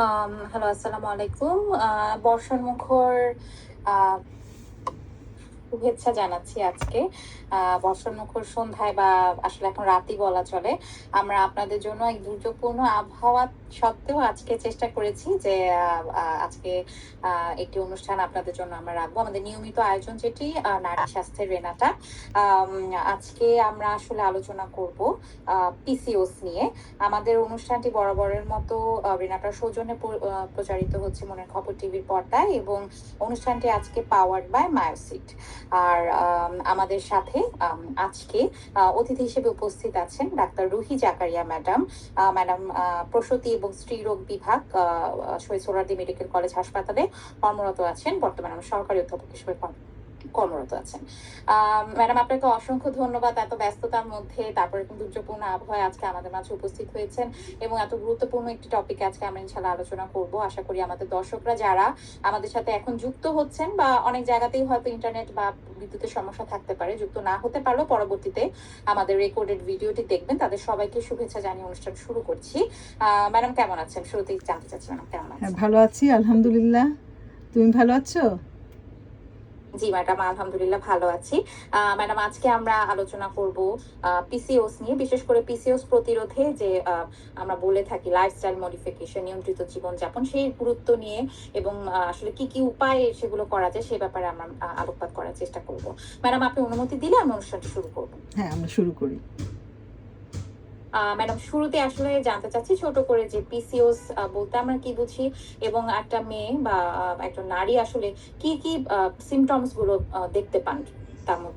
Hello, আসসালামু আলাইকুম। বর্ষণ মুখর আহ শুভেচ্ছা জানাচ্ছি আজকে। বর্ষণমুখর সন্ধ্যায় বা আসলে এখন রাতই বলা চলে, আমরা আপনাদের জন্য এক দুর্যোগপূর্ণ আবহাওয়া সত্ত্বেও আজকে চেষ্টা করেছি যে আজকে একটি অনুষ্ঠান আপনাদের জন্য আমরা রাখবো, আমাদের নিয়মিত আয়োজন যেটি নারী স্বাস্থ্যের রেনাটা। আজকে আমরা আসলে আলোচনা করব পিসিওস নিয়ে। আমাদের অনুষ্ঠানটি বরাবরের মতো রেনাটার সৌজন্যে প্রচারিত হচ্ছে মনের খবর টিভির পর্দায়, এবং অনুষ্ঠানটি আজকে পাওয়ার্ড বাই মায়োসিট। আর আমাদের সাথে আজকে অতিথি হিসেবে উপস্থিত আছেন doctor Ruhi Zakaria madam. Madam প্রসূতি এবং স্ত্রীরোগ বিভাগ শহীদ সোহরাওয়ার্দী মেডিকেল কলেজ হাসপাতালে কর্মরত আছেন, বর্তমানে সরকারি অধ্যাপক হিসেবে কর্মরত আছেন। ম্যাডাম, আপনাকে অসংখ্য ধন্যবাদ এত ব্যস্ততার মধ্যে, তারপরে কিন্তু দুর্যোগপূর্ণ আবহাওয়ায় আজকে আমাদের মাঝে উপস্থিত হয়েছেন এবং এত গুরুত্বপূর্ণ একটি টপিকে আজকে আমরা ইনশাল্লাহ আলোচনা করব। আশা করি আমাদের দর্শকরা যারা আমাদের সাথে এখন যুক্ত হচ্ছেন, বা অনেক জায়গাতেই হয়তো ইন্টারনেট বা বিদ্যুতের সমস্যা থাকতে পারে, যুক্ত না হতে পারলেও পরবর্তীতে আমাদের রেকর্ডেড ভিডিওটি দেখবেন, তাদের সবাইকে শুভেচ্ছা জানিয়ে অনুষ্ঠান শুরু করছি। ম্যাডাম কেমন আছেন? শুরুতেই জানতে চাচ্ছি ম্যাডাম কেমন আছেন? ভালো আছি, আলহামদুলিল্লাহ। তুমি ভালো আছো? জি ম্যাডাম, আলহামদুলিল্লাহ ভালো আছি। ম্যাডাম, আজকে আমরা আলোচনা করব পিসিওস নিয়ে, বিশেষ করে পিসিওস প্রতিরোধে যে আমরা বলে থাকি লাইফস্টাইল মডিফিকেশন, নিয়ন্ত্রিত জীবনযাপন, সেই গুরুত্ব নিয়ে এবং আসলে কি কি উপায়ে সেগুলো করা যায় সে ব্যাপারে আমরা আলোকপাত করার চেষ্টা করব। ম্যাডাম, আপনি অনুমতি দিলে আমি অনুষ্ঠানটি শুরু করব। হ্যাঁ, আমরা শুরু করি। ম্যাডাম, শুরুতে আসলে জানতে চাচ্ছি ছোট করে যে পিসিওস বলতে আমরা কি বুঝি, এবং একটা মেয়ে বা একজন নারী আসলে কি কি সিমটমস গুলো দেখতে পান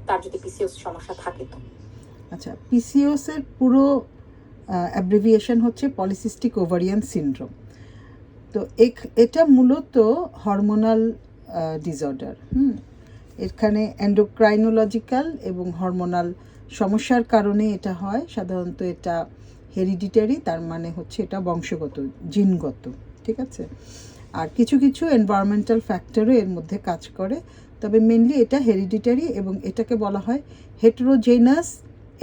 তার যদি পিসিওস সমস্যা থাকে তো। আচ্ছা, পিসিওস এর পুরো অ্যাব্রিভিয়েশন হচ্ছে পলিসিস্টিক ওভারিয়ান সিনড্রোম। তো এটা মূলত হরমোনাল ডিসঅর্ডার। এখানে এন্ডোক্রাইনোলজিক্যাল এবং হরমোনাল সমস্যার কারণে এটা হয়। সাধারণত এটা হেরিডিটারি, তার মানে হচ্ছে এটা বংশগত, জিনগত, ঠিক আছে। আর কিছু কিছু এনভায়রনমেন্টাল ফ্যাক্টরও এর মধ্যে কাজ করে, তবে মেনলি এটা হেরিডিটারি এবং এটাকে বলা হয় হেটেরোজেনাস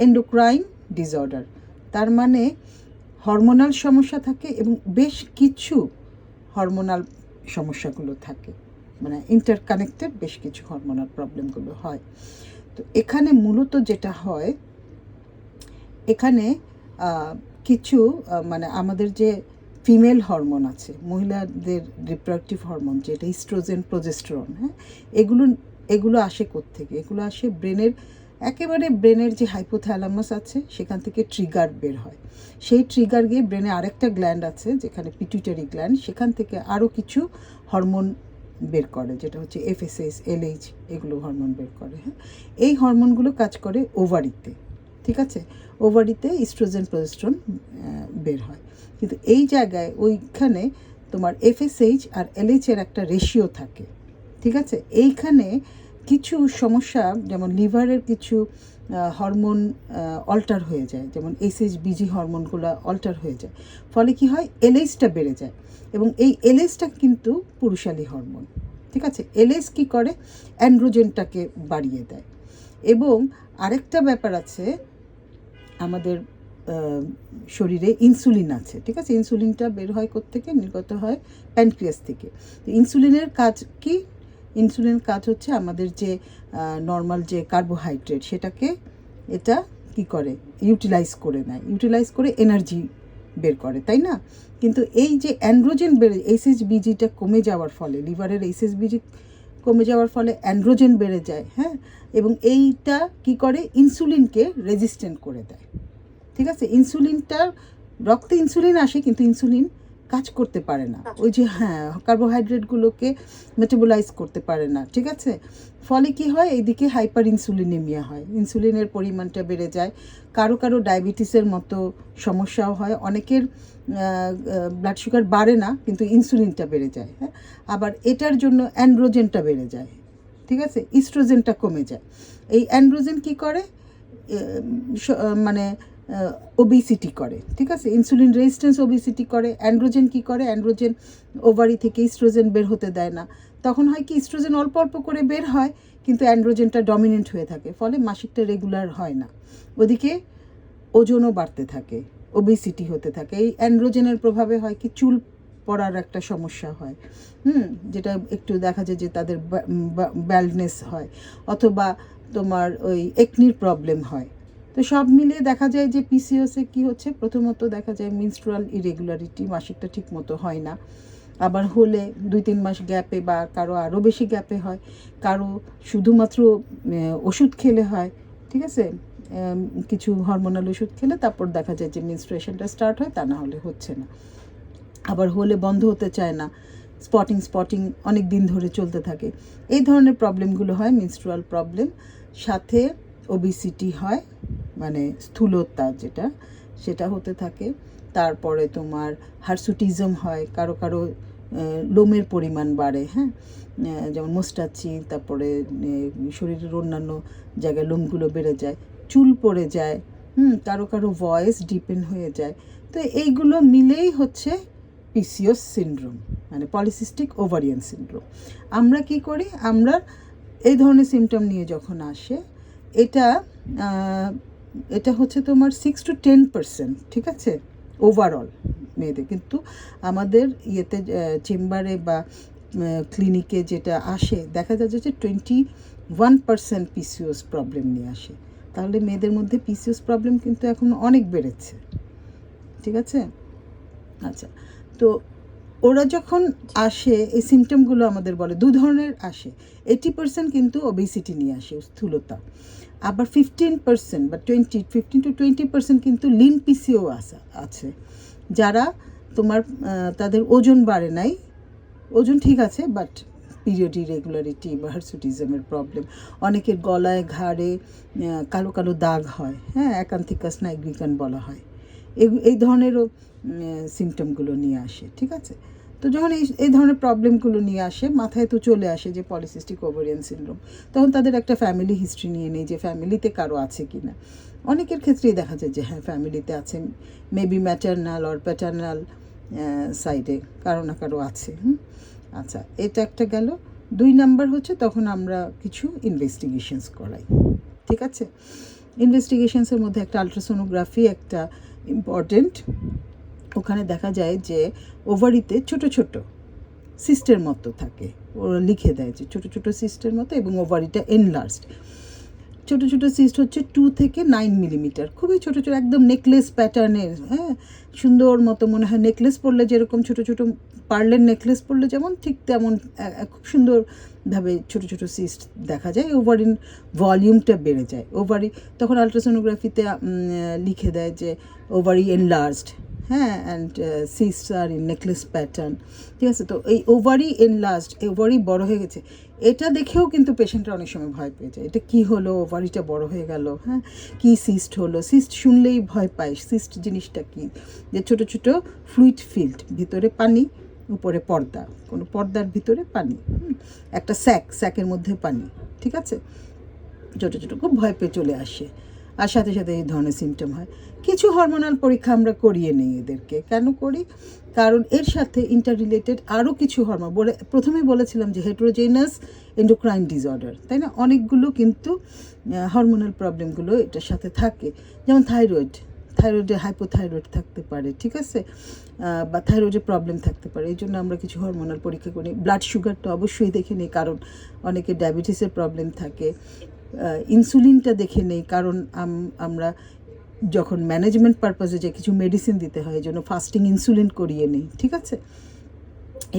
এন্ডোক্রাইন ডিসঅর্ডার। তার মানে হরমোনাল সমস্যা থাকে এবং বেশ কিছু হরমোনাল সমস্যাগুলো থাকে, মানে ইন্টারকানেক্টেড বেশ কিছু হরমোনাল প্রবলেমগুলো হয়। তো এখানে মূলত যেটা হয়, এখানে কিছু মানে আমাদের যে ফিমেল হরমোন আছে, মহিলাদের রিপ্রোডাক্টিভ হরমোন, যেটা ইস্ট্রোজেন, প্রোজেস্টেরন, হ্যাঁ, এগুলো আসে কোত্থেকে? এগুলো আসে ব্রেনের যে হাইপোথ্যালামাস আছে সেখান থেকে ট্রিগার বের হয়। সেই ট্রিগার গিয়ে ব্রেনে আরেকটা গ্ল্যান্ড আছে যেখানে পিটুইটারি গ্ল্যান্ড, সেখান থেকে আরও কিছু হরমোন বের করে, যেটা হচ্ছে এফএসএস, এলএইচ, এগুলো হরমোন বের করে। হ্যাঁ, এই হরমোনগুলো কাজ করে ওভারিতে, ঠিক আছে। ওভারিতে ইস্ট্রোজেন, প্রোজেস্টেরন বের হয়, কিন্তু এই জায়গায় ওইখানে তোমার এফএসএইচ আর এলএইচের একটা রেশিও থাকে, ঠিক আছে। এইখানে কিছু সমস্যা, যেমন লিভারের কিছু হরমোন অল্টার হয়ে যায়, যেমন এসএইচবিজি হরমোনগুলো অল্টার হয়ে যায়, ফলে কি হয়, এলএইচটা বেড়ে যায়, এবং এই এলএইচটা কিন্তু পুরুষালী হরমোন, ঠিক আছে। এলএইচ কী করে, অ্যান্ড্রোজেনটাকে বাড়িয়ে দেয়। এবং আরেকটা ব্যাপার আছে, আমাদের শরীরে ইনসুলিন আছে, ঠিক আছে। ইনসুলিনটা বের হয় কোত্থেকে? নির্গত হয় প্যানক্রিয়াস থেকে। তো ইনসুলিনের কাজ কি? ইনসুলিনের কাজ হচ্ছে আমাদের যে নর্মাল যে কার্বোহাইড্রেট, সেটাকে এটা কি করে, ইউটিলাইজ করে নেয়, ইউটিলাইজ করে এনার্জি বের করে, তাই না? কিন্তু এই যে অ্যান্ড্রোজেন বেড়ে, এসএইচবিজিটা কমে যাওয়ার ফলে, লিভারের এসএইচবিজি কমে যাওয়ার ফলে অ্যান্ড্রোজেন বেড়ে যায়, হ্যাঁ, এবং এইটা কি করে, ইনসুলিনকে রেজিস্ট্যান্ট করে দেয়, ঠিক আছে। রক্তে ইনসুলিন আসে, কিন্তু ইনসুলিন কাজ করতে পারে না, ওই যে হ্যাঁ, কার্বোহাইড্রেটগুলোকে মেটাবোলাইজ করতে পারে না, ঠিক আছে। ফলে কি হয়, এইদিকে হাইপার ইনসুলিনেমিয়া হয়, ইনসুলিনের পরিমাণটা বেড়ে যায়। কারো কারো ডায়াবেটিসের মতো সমস্যাও হয়, অনেকের ব্লাড সুগার বাড়ে না কিন্তু ইনসুলিনটা বেড়ে যায়, হ্যাঁ। আবার এটার জন্য অ্যান্ড্রোজেনটা বেড়ে যায়, ঠিক আছে, ইস্ট্রোজেনটা কমে যায়। এই অ্যান্ড্রোজেন কি করে, মানে ওবিসিটি করে, ঠিক আছে। ইনসুলিন রেজিস্ট্যান্স ওবিসিটি করে। অ্যান্ড্রোজেন কি করে, অ্যান্ড্রোজেন ওভারি থেকে ইস্ট্রোজেন বের হতে দেয় না, তখন হয় কি, ইস্ট্রোজেন অল্প অল্প করে বের হয় কিন্তু অ্যান্ড্রোজেনটা ডমিনেন্ট হয়ে থাকে, ফলে মাসিকটা রেগুলার হয় না, ওদিকে ওজনও বাড়তে থাকে, ওবিসিটি হতে থাকে। এই অ্যান্ড্রোজেনের প্রভাবে হয় কি, চুল পড়ার একটা সমস্যা হয়, যেটা একটু দেখা যায় যে তাদের ব্যালনেস হয়, অথবা তোমার ওই একনির প্রবলেম হয়। তো সব মিলিয়ে দেখা যায় যে পিসিওসে কী হচ্ছে, প্রথমত দেখা যায় মিনস্ট্রুয়াল ইরেগুলারিটি, মাসিকটা ঠিক মতো হয় না, আবার হলে 2-3 মাস গ্যাপে, বা কারো আরও বেশি গ্যাপে হয়, কারো শুধুমাত্র ওষুধ খেলে হয়, ঠিক আছে, কিছু হরমোনাল ওষুধ খেলে তারপর দেখা যায় যে মেনস্ট্রুয়েশনটা স্টার্ট হয়, তা না হলে হচ্ছে না, আবার হলে বন্ধ হতে চায় না, স্পটিং অনেক দিন ধরে চলতে থাকে। এই ধরনের প্রবলেমগুলো হয়, মেনস্ট্রুয়াল প্রবলেম, সাথে ওবিসিটি হয়, মানে স্থূলতা যেটা, সেটা হতে থাকে। তারপরে তোমার হার্সুটিজম হয়, কারো কারো লোমের পরিমাণ বাড়ে, হ্যাঁ, যেমন মোস্টাচি, তারপরে শরীরের অন্যান্য জায়গায় লোমগুলো বেড়ে যায়, চুল পড়ে যায়, কারো কারো ভয়েস ডিপেন হয়ে যায়। তো এইগুলো মিলেই হচ্ছে পিসিওস সিনড্রোম, মানে পলিসিস্টিক ওভারিয়ান সিনড্রোম। আমরা কি করি, আমরা এই ধরনের সিমটম নিয়ে যখন আসে, এটা হচ্ছে তোমার 6-10%, ঠিক আছে, ওভারঅল মেয়েদের। কিন্তু আমাদের ইয়েতে চেম্বারে বা ক্লিনিকে যেটা আসে, দেখা যাচ্ছে যে 21% পিসিওস প্রবলেম নিয়ে আসে। তাহলে মেয়েদের মধ্যে পিসিওস প্রবলেম কিন্তু এখন অনেক বেড়েছে, ঠিক আছে। আচ্ছা, তো ওরা যখন আসে, এই সিমটমগুলো আমাদের বলে 2 ধরনের আসে। 80% কিন্তু ওবেসিটি নিয়ে আসে, স্থূলতা। আবার 15% বা 15-20% কিন্তু লিন পিসিও আছে, যারা তোমার তাদের ওজন বাড়ে নাই, ওজন ঠিক আছে, বাট পিরিয়ড ইরেগুলারিটি বা হার্সুটিজমের প্রবলেম, অনেকের গলায় ঘাড়ে কালো কালো দাগ হয়, হ্যাঁ, অ্যাকান্থিকাস নাইগ্রিকান বলা হয়, এই ধরনেরও সিমটমগুলো নিয়ে আসে, ঠিক আছে। তো যখন এই ধরনের প্রবলেমগুলো নিয়ে আসে, মাথায় তো চলে আসে যে পলিসিস্টিক ওভারিয়ান সিনড্রোম, তখন তাদের একটা ফ্যামিলি হিস্ট্রি নিয়ে নেই যে ফ্যামিলিতে কারো আছে কি না। অনেকের ক্ষেত্রেই দেখা যায় যে হ্যাঁ, ফ্যামিলিতে আছে, মেবি ম্যাটারনাল অর প্যাটার্নাল সাইডে কারো না কারো আছে। আচ্ছা, এটা একটা গেল। 2 নাম্বার হচ্ছে তখন আমরা কিছু ইনভেস্টিগেশনস করাই, ঠিক আছে। ইনভেস্টিগেশনসের মধ্যে একটা আলট্রাসোনোগ্রাফি একটা ইম্পর্টেন্ট। ওখানে দেখা যায় যে ওভারিতে ছোট ছোট সিস্টের মতো থাকে, ওরা লিখে দেয় যে ছোট ছোট সিস্টের মতো, এবং ওভারিটা এনলার্জড। ছোট ছোট সিস্ট হচ্ছে 2 থেকে 9 মিলিমিটার, খুবই ছোট ছোট, একদম নেকলেস প্যাটার্নের, হ্যাঁ, সুন্দর মতো মনে হয় নেকলেস পরলে যেরকম ছোট ছোট পার্লের নেকলেস পরলে যেমন, ঠিক তেমন খুব সুন্দরভাবে ছোট ছোট সিস্ট দেখা যায়। ওভারিন ভলিউমটা বেড়ে যায়, ওভারি তখন আলট্রাসোনোগ্রাফিতে লিখে দেয় যে ওভারি এনলার্জড, হ্যাঁ, অ্যান্ড সিস্টস আর ইন নেকলেস প্যাটার্ন, ঠিক আছে। তো এই ওভারি এনলার্জড, ওভারি বড় হয়ে গেছে, এটা দেখেও কিন্তু পেশেন্টরা অনেক সময় ভয় পেয়ে যায়, এটা কি হলো, ওভারিটা বড় হয়ে গেল, হ্যাঁ, কি সিস্ট হলো। সিস্ট শুনলেই ভয় পায়। সিস্ট জিনিসটা কি, যে ছোট ছোট ফ্লুইড ফিল্ড, ভিতরে পানি, উপরে পর্দা, কোনো পর্দার ভিতরে পানি, একটা স্যাকের মধ্যে পানি, ঠিক আছে, ছোটো ছোটো খুব ভয় পেয়ে চলে আসে, আর সাথে সাথে এই ধরনের সিমটম হয়। কিছু হরমোনাল পরীক্ষা আমরা করিয়ে নিই এদেরকে। কেন করি? কারণ এর সাথে ইন্টার রিলেটেড আরও কিছু হরমোন, প্রথমেই বলেছিলাম যে হেটেরোজেনাস এন্ডোক্রাইন ডিসঅর্ডার, তাই না, অনেকগুলো কিন্তু হরমোনাল প্রবলেমগুলো এটার সাথে থাকে। যেমন থাইরয়েডে হাইপোথাইরয়েড থাকতে পারে, ঠিক আছে, বা থাইরয়েডের প্রবলেম থাকতে পারে। এই জন্য আমরা কিছু হরমোনাল পরীক্ষা করি। ব্লাড সুগারটা অবশ্যই দেখে নিই, কারণ অনেকে ডায়াবেটিসের প্রবলেম থাকে। ইনসুলিনটা দেখে নেই, কারণ আমরা যখন ম্যানেজমেন্ট পারপাসে যে কিছু মেডিসিন দিতে হয়, এই জন্য ফাস্টিং ইনসুলিন করিয়ে নিই, ঠিক আছে।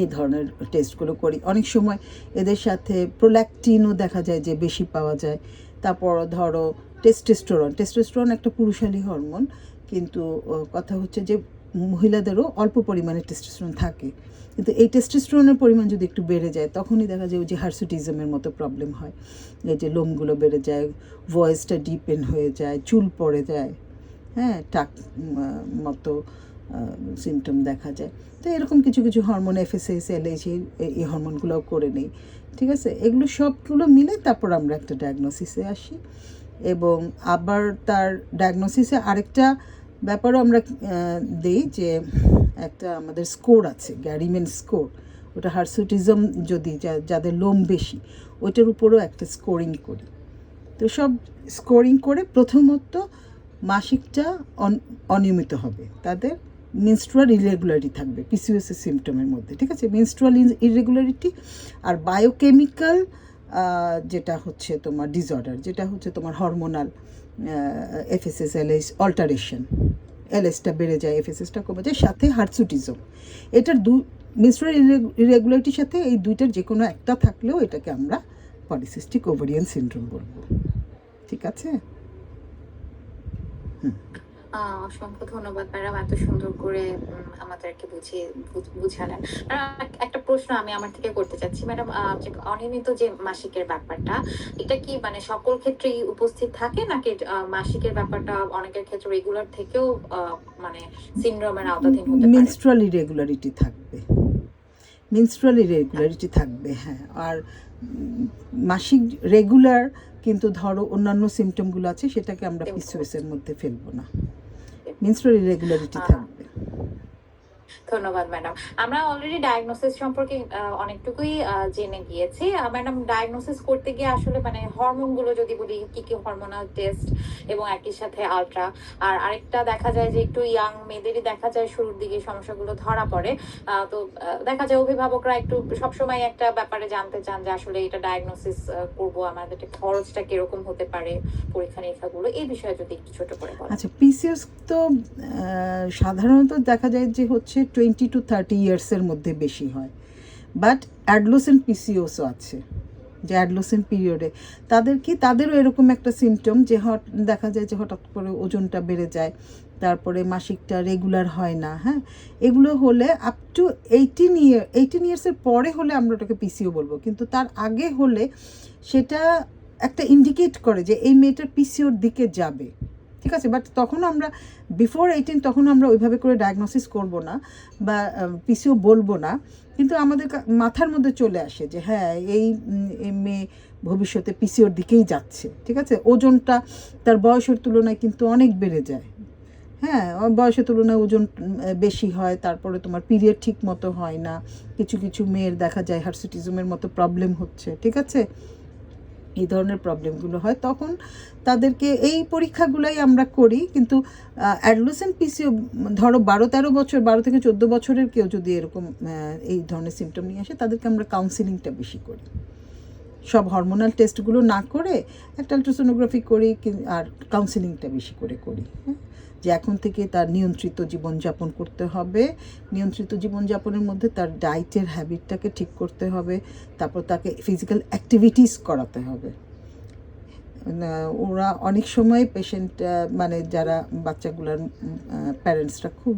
এই ধরনের টেস্টগুলো করি। অনেক সময় এদের সাথে প্রোল্যাকটিনও দেখা যায় যে বেশি পাওয়া যায়। তারপর ধরো টেস্টোস্টেরন একটা পুরুষালী হরমোন, কিন্তু কথা হচ্ছে যে মহিলাদেরও অল্প পরিমাণে টেস্টোস্টেরন থাকে, কিন্তু এই টেস্টোস্টেরনের পরিমাণ যদি একটু বেড়ে যায়, তখনই দেখা যায় ওই যে হার্সুটিজমের মতো প্রবলেম হয়, এই যে লোমগুলো বেড়ে যায়, ভয়েসটা ডিপেন হয়ে যায়, চুল পড়ে যায়, হ্যাঁ, টাক মতো সিমটম দেখা যায়। তো এরকম কিছু কিছু হরমোন, FSH, LH, এই হরমোনগুলোও করে নেই, ঠিক আছে। এগুলো সবগুলো মিলে তারপর আমরা একটা ডায়াগনোসিসে আসি। এবং আবার তার ডায়াগনোসিসে আরেকটা ব্যাপারও আমরা দিই, যে একটা আমাদের স্কোর আছে, গ্যারিমেন স্কোর। ওটা হার্সুটিজম যদি যাদের লোম বেশি, ওইটার উপরও একটা স্কোরিং করি। তো সব স্কোরিং করে প্রথমত মাসিকটা অনিয়মিত হবে তাদের, মেনস্ট্রুয়াল ইরেগুলারিটি থাকবে পিসিওএস এর সিমটমের মধ্যে, ঠিক আছে? মেনস্ট্রুয়াল ইরেগুলারিটি আর বায়োকেমিক্যাল যেটা হচ্ছে তোমার ডিসঅর্ডার, যেটা হচ্ছে তোমার হরমোনাল এফএসএস এলএস অল্টারেশন, এলএসটা বেড়ে যায়, এফএসএসটা কমে যায়, সাথে হার্সুটিজম। এটার মেনস্ট্রুয়াল ইরেগুলারিটির সাথে এই দুইটার যে কোনো একটা থাকলেও এটাকে আমরা পলিসিস্টিক ওভারিয়ান সিনড্রোম বলবো, ঠিক আছে? অসংখ্য ধন্যবাদ ম্যাডাম, এত সুন্দর করে আমাদেরকে বুঝালেন। একটা প্রশ্ন আমি আমার থেকে করতে চাচ্ছি ম্যাডাম, যে অনিয়মিত যে মাসিকের ব্যাপারটা, এটা কি মানে সকল ক্ষেত্রেই উপস্থিত থাকে, নাকি মাসিকের ব্যাপারটা অনেকের ক্ষেত্রে রেগুলার থেকেও মানে সিনড্রোমের আওতাধীন হতে পারে? মেনস্ট্রুয়াল ইরেগুলারিটি থাকবে, মেনস্ট্রুয়াল ইরেগুলারিটি থাকবে, হ্যাঁ। আর মাসিক রেগুলার কিন্তু ধরো অন্যান্য সিমটমগুলো আছে, সেটাকে আমরা পিসিওএস এর মধ্যে ফেলবো না, মেনস্ট্রুয়াল ইরেগুলারিটি থাকবে। ধন্যবাদ ম্যাডাম। আমরা অলরেডি ডায়াগনোসিস সম্পর্কে অনেকটুকুই জেনে গিয়েছি। ম্যাডাম, ডায়াগনোসিস করতে গিয়ে আসলে মানে হরমোনগুলো যদি বলি, কি কি হরমোনাল টেস্ট এবং একই সাথে আলট্রা, আর আরেকটা দেখা যায় যে একটু ইয়াং মেয়েদেরই দেখা যায় শুরুর দিকে সমস্যাগুলো ধরা পড়ে। তো দেখা যায় অভিভাবকরা একটু সবসময় একটা ব্যাপারে জানতে চান যে আসলে এটা ডায়াগনোসিস করবো, আমাদের খরচটা কিরকম হতে পারে, পরীক্ষা নিরীক্ষাগুলো, এই বিষয়ে যদি একটু ছোট করে বলেন। আচ্ছা, পিসিওএস তো সাধারণত দেখা যায় যে হচ্ছে 20 to 30 ইয়ার্সের মধ্যে বেশি হয়, বাট অ্যাডলোসেন্ট পিসিওসও আছে, যে অ্যাডলোসেন্ট পিরিয়ডে তাদেরও এরকম একটা সিমটম যে দেখা যায় যে হঠাৎ করে ওজনটা বেড়ে যায়, তারপরে মাসিকটা রেগুলার হয় না, হ্যাঁ। এগুলো হলে আপ টু 18 ইয়ার্সের পরে হলে আমরা ওটাকে পিসিও বলবো, কিন্তু তার আগে হলে সেটা একটা ইন্ডিকেট করে যে এই মেয়েটার পিসিওর দিকে যাবে, ঠিক আছে? বাট তখন আমরা বিফোর 18 তখন আমরা ওইভাবে করে ডায়াগনোসিস করব না বা পিসিও বলবো না, কিন্তু আমাদের মাথার মধ্যে চলে আসে যে হ্যাঁ এই মেয়ে ভবিষ্যতে পিসিওর দিকেই যাচ্ছে, ঠিক আছে? ওজনটা তার বয়সের তুলনায় কিন্তু অনেক বেড়ে যায়, হ্যাঁ, বয়সের তুলনায় ওজন বেশি হয়, তারপরে তোমার পিরিয়ড ঠিক মতো হয় না, কিছু কিছু মেয়ের দেখা যায় হার্সিটিজমের মতো প্রবলেম হচ্ছে, ঠিক আছে? এই ধরনের প্রবলেমগুলো হয়, তখন তাদেরকে এই পরীক্ষাগুলোই আমরা করি। কিন্তু অ্যাডোলেসেন্ট পিসিও ধরো 12-13 বছর, 12 থেকে 14 বছরের কেউ যদি এরকম এই ধরনের সিমটম নিয়ে আসে, তাদেরকে আমরা কাউন্সিলিংটা বেশি করি, সব হরমোনাল টেস্টগুলো না করে একটা আল্ট্রাসোনোগ্রাফি করি আর কাউন্সিলিংটা বেশি করে করি, হ্যাঁ। যে এখন থেকে তার নিয়ন্ত্রিত জীবনযাপন করতে হবে, নিয়ন্ত্রিত জীবনযাপনের মধ্যে তার ডায়েটের হ্যাবিটটাকে ঠিক করতে হবে, তারপর তাকে ফিজিক্যাল অ্যাক্টিভিটিস করাতে হবে। ওরা অনেক সময় পেশেন্ট মানে যারা বাচ্চাগুলোর প্যারেন্টসরা খুব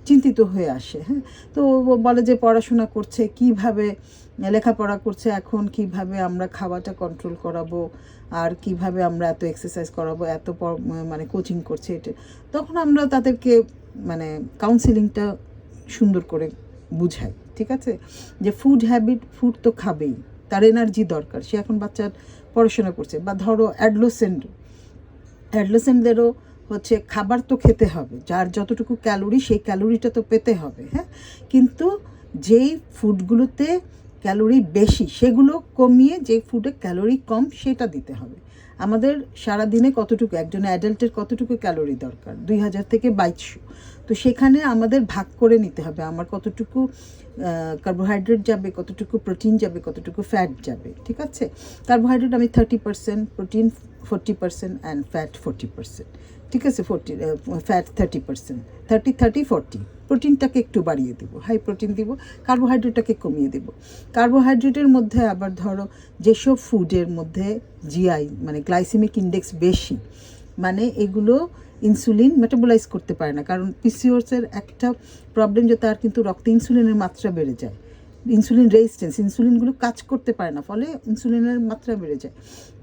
চিন্তিত হয়ে আসে, হ্যাঁ। তো বলে যে পড়াশোনা করছে, কিভাবে লেখাপড়া করছে, এখন কিভাবে আমরা খাওয়াটা কন্ট্রোল করাবো, আর কিভাবে আমরা এত এক্সারসাইজ করাবো, এত মানে কোচিং করছে এটা। তখন আমরা তাদেরকে মানে কাউন্সিলিংটা সুন্দর করে বুঝাই, ঠিক আছে? যে ফুড হ্যাবিট, ফুড তো খাবেই, তার এনার্জি দরকার, সে এখন বাচ্চা পড়াশোনা করছে। বা ধরো অ্যাডোলেসেন্টদেরও হচ্ছে খাবার তো খেতে হবে, যার যতটুকু ক্যালোরি সেই ক্যালোরিটা তো পেতে হবে, হ্যাঁ। কিন্তু যেই ফুডগুলোতে ক্যালোরি বেশি সেগুলো কমিয়ে যে ফুডে ক্যালোরি কম সেটা দিতে হবে। আমাদের সারাদিনে কতটুকু, একজন অ্যাডাল্টের কতটুকু ক্যালোরি দরকার, 2000 থেকে 2200। তো সেখানে আমাদের ভাগ করে নিতে হবে আমার কতটুকু কার্বোহাইড্রেট যাবে, কতটুকু প্রোটিন যাবে, কতটুকু ফ্যাট যাবে, ঠিক আছে? কার্বোহাইড্রেট আমি 30%, প্রোটিন 40% অ্যান্ড ফ্যাট 40%, ঠিক আছে? ফ্যাট 30%, 30-30-40। প্রোটিনটাকে একটু বাড়িয়ে দেবো, হাই প্রোটিন দিব, কার্বোহাইড্রেটটাকে কমিয়ে দেব। কার্বোহাইড্রেটের মধ্যে আবার ধরো যেসব ফুডের মধ্যে জিআই মানে গ্লাইসেমিক ইন্ডেক্স বেশি, মানে এগুলো ইনসুলিন মেটাবোলাইজ করতে পারে না, কারণ পিসিওএসের একটা প্রবলেম যে তার কিন্তু রক্তে ইনসুলিনের মাত্রা বেড়ে যায়, ইনসুলিন রেজিস্ট্যান্স, ইনসুলিনগুলো কাজ করতে পারে না, ফলে ইনসুলিনের মাত্রা বেড়ে যায়।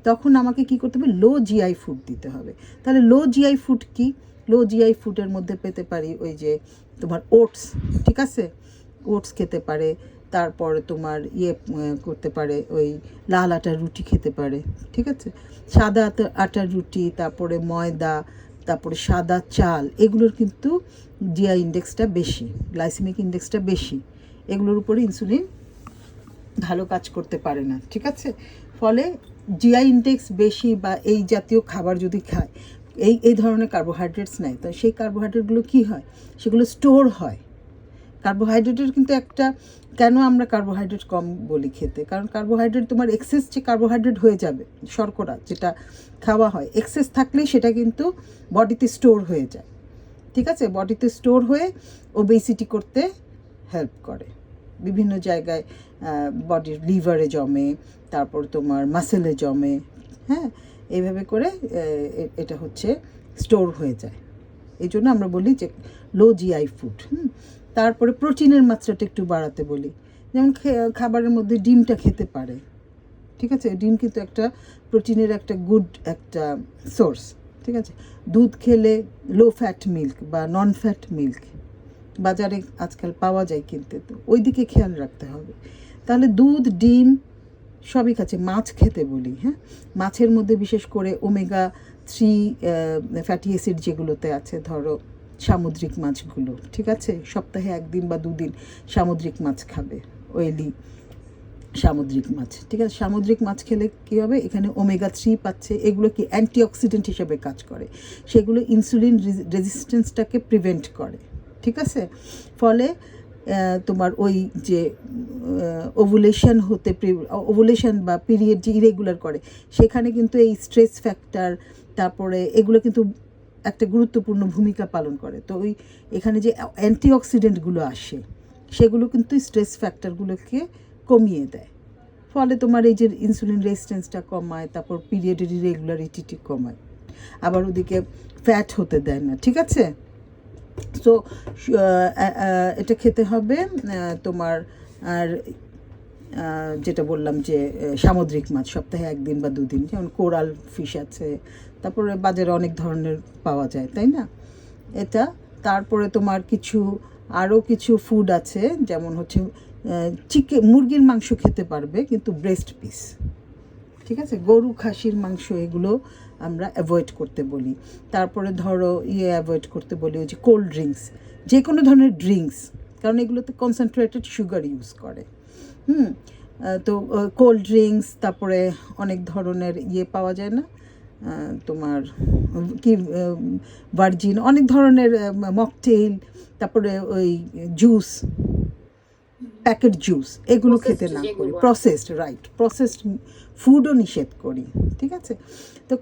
তখন আমাকে কি করতে হবে, লো জিআই ফুড দিতে হবে। তাহলে লো জিআই ফুড কি? লো জিআই ফুডের মধ্যে পেতে পারি ওই যে তোমার ওটস, ঠিক আছে? ওটস খেতে পারে, তারপরে তোমার করতে পারে ওই লাল আটার রুটি খেতে পারে, ঠিক আছে? সাদা আটার রুটি, তারপরে ময়দা, তারপরে সাদা চাল, এগুলোর কিন্তু জিআই ইন্ডেক্সটা বেশি, গ্লাইসেমিক ইন্ডেক্সটা বেশি, এগুলোর উপরে ইনসুলিন ভালো কাজ করতে পারে না, ঠিক আছে? ফলে জিআই ইন্ডেক্স বেশি বা এই জাতীয় খাবার যদি খায়, এই ধরনের কার্বোহাইড্রেটস নেয়, তো সেই কার্বোহাইড্রেটগুলো কী হয়, সেগুলো স্টোর হয়। কার্বোহাইড্রেটের কিন্তু একটা, কেন আমরা কার্বোহাইড্রেট কম বলি খেতে, কারণ কার্বোহাইড্রেট তোমার এক্সেস যে কার্বোহাইড্রেট হয়ে যাবে, শর্করা যেটা খাওয়া হয় এক্সেস থাকলে সেটা কিন্তু বডিতে স্টোর হয়ে যায়, ঠিক আছে, বডিতে স্টোর হয়ে ওবেসিটি করতে হেল্প করে। বিভিন্ন জায়গায় বডির লিভারে জমে, তারপর তোমার মাসেলে জমে, হ্যাঁ, এইভাবে করে এটা হচ্ছে স্টোর হয়ে যায়। এই জন্য আমরা বলি যে লো জিআই ফুড। তারপরে প্রোটিনের মাত্রাটা একটু বাড়াতে বলি, যেমন খাবারের মধ্যে ডিমটা খেতে পারে, ঠিক আছে, ডিম কিন্তু একটা প্রোটিনের একটা গুড একটা সোর্স, ঠিক আছে। দুধ খেলে লো ফ্যাট মিল্ক বা নন ফ্যাট মিল্ক বাজারে আজকাল পাওয়া যায় কিনতে, তো ওই দিকে খেয়াল রাখতে হবে। তাহলে দুধ, ডিম সবই খাচ্ছে। মাছ খেতে বলি, হ্যাঁ, মাছের মধ্যে বিশেষ করে omega-3 ফ্যাটি অ্যাসিড যেগুলোতে আছে, ধরো সামুদ্রিক মাছগুলো, ঠিক আছে, সপ্তাহে 1 দিন বা 2 দিন সামুদ্রিক মাছ খাবে, ওয়েলি সামুদ্রিক মাছ, ঠিক আছে। সামুদ্রিক মাছ খেলে কী হবে, এখানে omega-3 পাচ্ছে, এগুলো কি অ্যান্টিঅক্সিডেন্ট হিসেবে কাজ করে, সেগুলো ইনসুলিন রেজিস্ট্যান্সটাকে প্রিভেন্ট করে, ঠিক আছে। ফলে তোমার ওই যে ওভুলেশন বা পিরিয়ড যে ইরেগুলার করে, সেখানে কিন্তু এই স্ট্রেস ফ্যাক্টর, তারপরে এগুলো কিন্তু একটা গুরুত্বপূর্ণ ভূমিকা পালন করে। তো ওই এখানে যে অ্যান্টিঅক্সিডেন্টগুলো আসে, সেগুলো কিন্তু স্ট্রেস ফ্যাক্টরগুলোকে কমিয়ে দেয়, ফলে তোমার এই যে ইনসুলিন রেজিস্ট্যান্সটা কমায়, তারপর পিরিয়ডের ইরেগুলারিটি কমায়, আবার ওদিকে ফ্যাট হতে দেয় না, ঠিক আছে। তো এটা খেতে হবে তোমার। আর যেটা বললাম যে সামুদ্রিক মাছ সপ্তাহে 1 দিন বা 2 দিন, যেমন কোরাল ফিশ আছে, তারপরে বাজারে অনেক ধরনের পাওয়া যায়, তাই না, এটা। তারপরে তোমার আরও কিছু ফুড আছে, যেমন হচ্ছে মুরগির মাংস খেতে পারবে, কিন্তু ব্রেস্ট পিস, ঠিক আছে, গরু, খাসির মাংস এগুলো আমরা অ্যাভয়েড করতে বলি। তারপরে ধরো অ্যাভয়েড করতে বলি ওই যে কোল্ড ড্রিঙ্কস, যে কোনো ধরনের ড্রিঙ্কস, কারণ এগুলোতে কনসেন্ট্রেটেড সুগার ইউজ করে। তো কোল্ড ড্রিঙ্কস, তারপরে অনেক ধরনের পাওয়া যায় না তোমার কি ভার্জিন, অনেক ধরনের মকটেইল, তারপরে ওই জুস, প্যাকেট জুস, এগুলো খেতে না করি। প্রসেসড ফুডও নিষেধ করি, ঠিক আছে। তো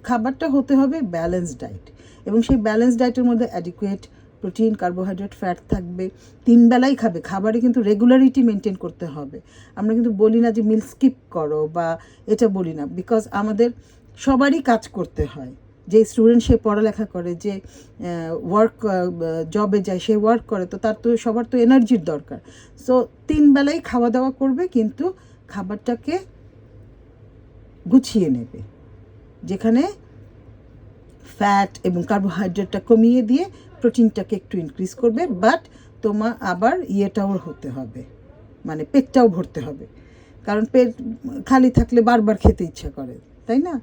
খাবারটা হতে হবে ব্যালেন্সড ডায়েট, এবং সেই ব্যালেন্সড ডায়েটের মধ্যে অ্যাডিকুয়েট প্রোটিন, কার্বোহাইড্রেট, ফ্যাট থাকবে। 3 বেলাই খাবে, খাবারে কিন্তু রেগুলারিটি মেনটেন করতে হবে। আমরা কিন্তু বলি না যে মিল স্কিপ করো, বা এটা বলি না, বিকজ আমাদের সবারই কাজ করতে হয়। যে স্টুডেন্ট সে পড়ালেখা করে, যে জবে যায়, সে ওয়ার্ক করে, তো তার তো সবার তো এনার্জির দরকার। সো 3 বেলাই খাওয়া দাওয়া করবে, কিন্তু খাবারটাকে গুছিয়ে নেবে, যেখানে ফ্যাট এবং কার্বোহাইড্রেটটা কমিয়ে দিয়ে প্রোটিনটাকে একটু ইনক্রিজ করবে। বাট তোমার আবার ইয়েটাও হতে হবে, মানে পেটটাও ভরতে হবে, কারণ পেট খালি থাকলে বারবার খেতে ইচ্ছা করে, তাই না।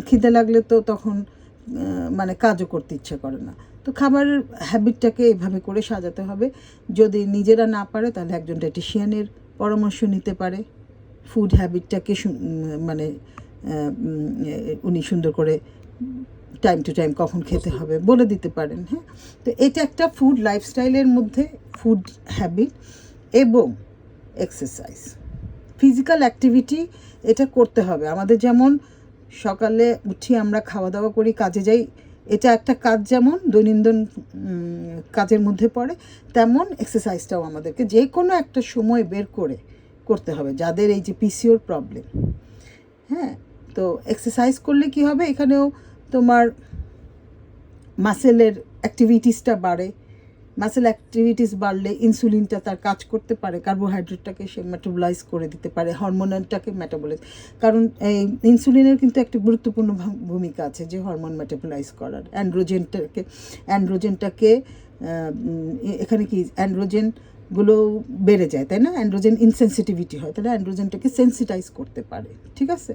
খিদে লাগলে তো তখন মানে কাজও করতে ইচ্ছা করে না। তো খাবারের হ্যাবিটটাকে এভাবে করে সাজাতে হবে। যদি নিজেরা না পারে, তাহলে একজন ডায়েটিশিয়ানের পরামর্শ নিতে পারে, ফুড হ্যাবিটটাকে মানে উনি সুন্দর করে টাইম টু টাইম কখন খেতে হবে বলে দিতে পারেন, হ্যাঁ। তো এটা একটা ফুড লাইফস্টাইলের মধ্যে ফুড হ্যাবিট এবং এক্সারসাইজ, ফিজিক্যাল অ্যাক্টিভিটি, এটা করতে হবে আমাদের। যেমন সকালে উঠি, আমরা খাওয়া দাওয়া করি, কাজে যাই, এটা একটা কাজ, যেমন দৈনন্দিন কাজের মধ্যে পড়ে, তেমন এক্সারসাইজটাও আমাদেরকে যে কোনো একটা সময় বের করে করতে হবে, যাদের এই যে পিসিওর প্রবলেম, হ্যাঁ। তো এক্সারসাইজ করলে কি হবে, এখানেও তোমার মাসেলের অ্যাক্টিভিটিসটা বাড়ে, মাসেল অ্যাক্টিভিটিস বাড়লে ইনসুলিনটা তার কাজ করতে পারে, কার্বোহাইড্রেটটাকে সে মেটাবলাইজ করে দিতে পারে, হরমোনটাকে মেটাবলাইজ, কারণ এই ইনসুলিনের কিন্তু একটা গুরুত্বপূর্ণ ভূমিকা আছে যে হরমোন মেটাবলাইজ করার। অ্যান্ড্রোজেনটাকে এখানে কি অ্যান্ড্রোজেনগুলো বেড়ে যায়, তাই না, অ্যান্ড্রোজেন ইনসেন্সিটিভিটি হয়, তাহলে অ্যান্ড্রোজেনটাকে সেন্সিটাইজ করতে পারে, ঠিক আছে।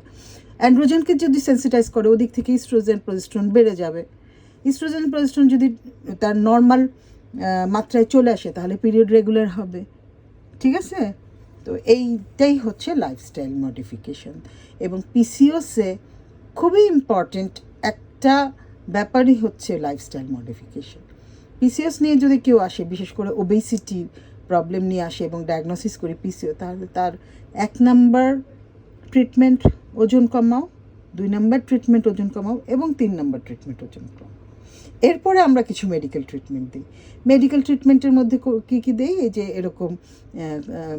অ্যান্ড্রোজেনকে যদি সেন্সিটাইজ করে, ওদিক থেকে ইস্ট্রোজেন, প্রজেস্টেরন বেড়ে যাবে। ইস্ট্রোজেন, প্রজেস্টেরন যদি তার নর্মাল মাত্রায় চলে আসে, তাহলে পিরিয়ড রেগুলার হবে, ঠিক আছে। তো এইটাই হচ্ছে লাইফস্টাইল মডিফিকেশন। এবং পিসিওসে খুবই ইম্পর্টেন্ট একটা ব্যাপারই হচ্ছে লাইফস্টাইল মডিফিকেশন। পিসিওস নিয়ে যদি কেউ আসে, বিশেষ করে ওবেসিটি প্রবলেম নিয়ে আসে এবং ডায়াগনোসিস করি পিসিও, তাহলে তার 1 নাম্বার ট্রিটমেন্ট ওজন কমাও, 2 নাম্বার ট্রিটমেন্ট ওজন কমাও এবং 3 নাম্বার ট্রিটমেন্ট ওজন কমাও। এরপরে আমরা কিছু মেডিকেল ট্রিটমেন্ট দিই। মেডিকেল ট্রিটমেন্টের মধ্যে কী কী দিই? এই যে এরকম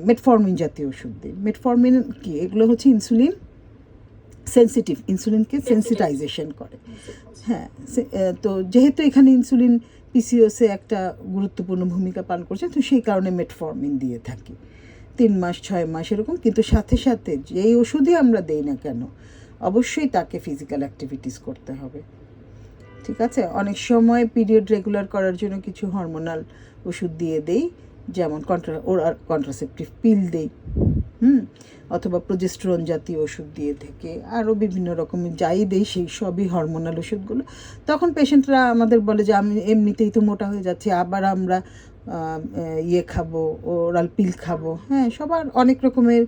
মেটফর্মিন জাতীয় ওষুধ দিই। মেটফর্মিন কি? এগুলো হচ্ছে ইনসুলিন সেন্সিটিভ, ইনসুলিনকে সেন্সিটাইজেশন করে। হ্যাঁ, তো যেহেতু এখানে ইনসুলিন পিসিওসে একটা গুরুত্বপূর্ণ ভূমিকা পালন করছে, তো সেই কারণে মেটফর্মিন দিয়ে থাকি 3 মাস 6 মাস এরকম। কিন্তু সাথে সাথে যেই ওষুধই আমরা দেই না কেন, অবশ্যই তাকে ফিজিক্যাল অ্যাক্টিভিটিস করতে হবে। ঠিক আছে? অনেক সময় পিরিয়ড রেগুলার করার জন্য কিছু হরমোনাল ওষুধ দিয়ে দেই, যেমন কন্ট্রাসেপটিভ পিল দেই, অথবা প্রোজেস্টেরন জাতীয় ওষুধ দিয়ে থেকে আরও বিভিন্ন রকমের যাই দেই, সেই সবই হরমোনাল ওষুধগুলো। তখন পেশেন্টরা আমাদের বলে যে আমি এমনিতেই তো মোটা হয়ে যাচ্ছি, আবার আমরা খাবো, ওরাল পিল খাবো। হ্যাঁ, সবার অনেক রকমের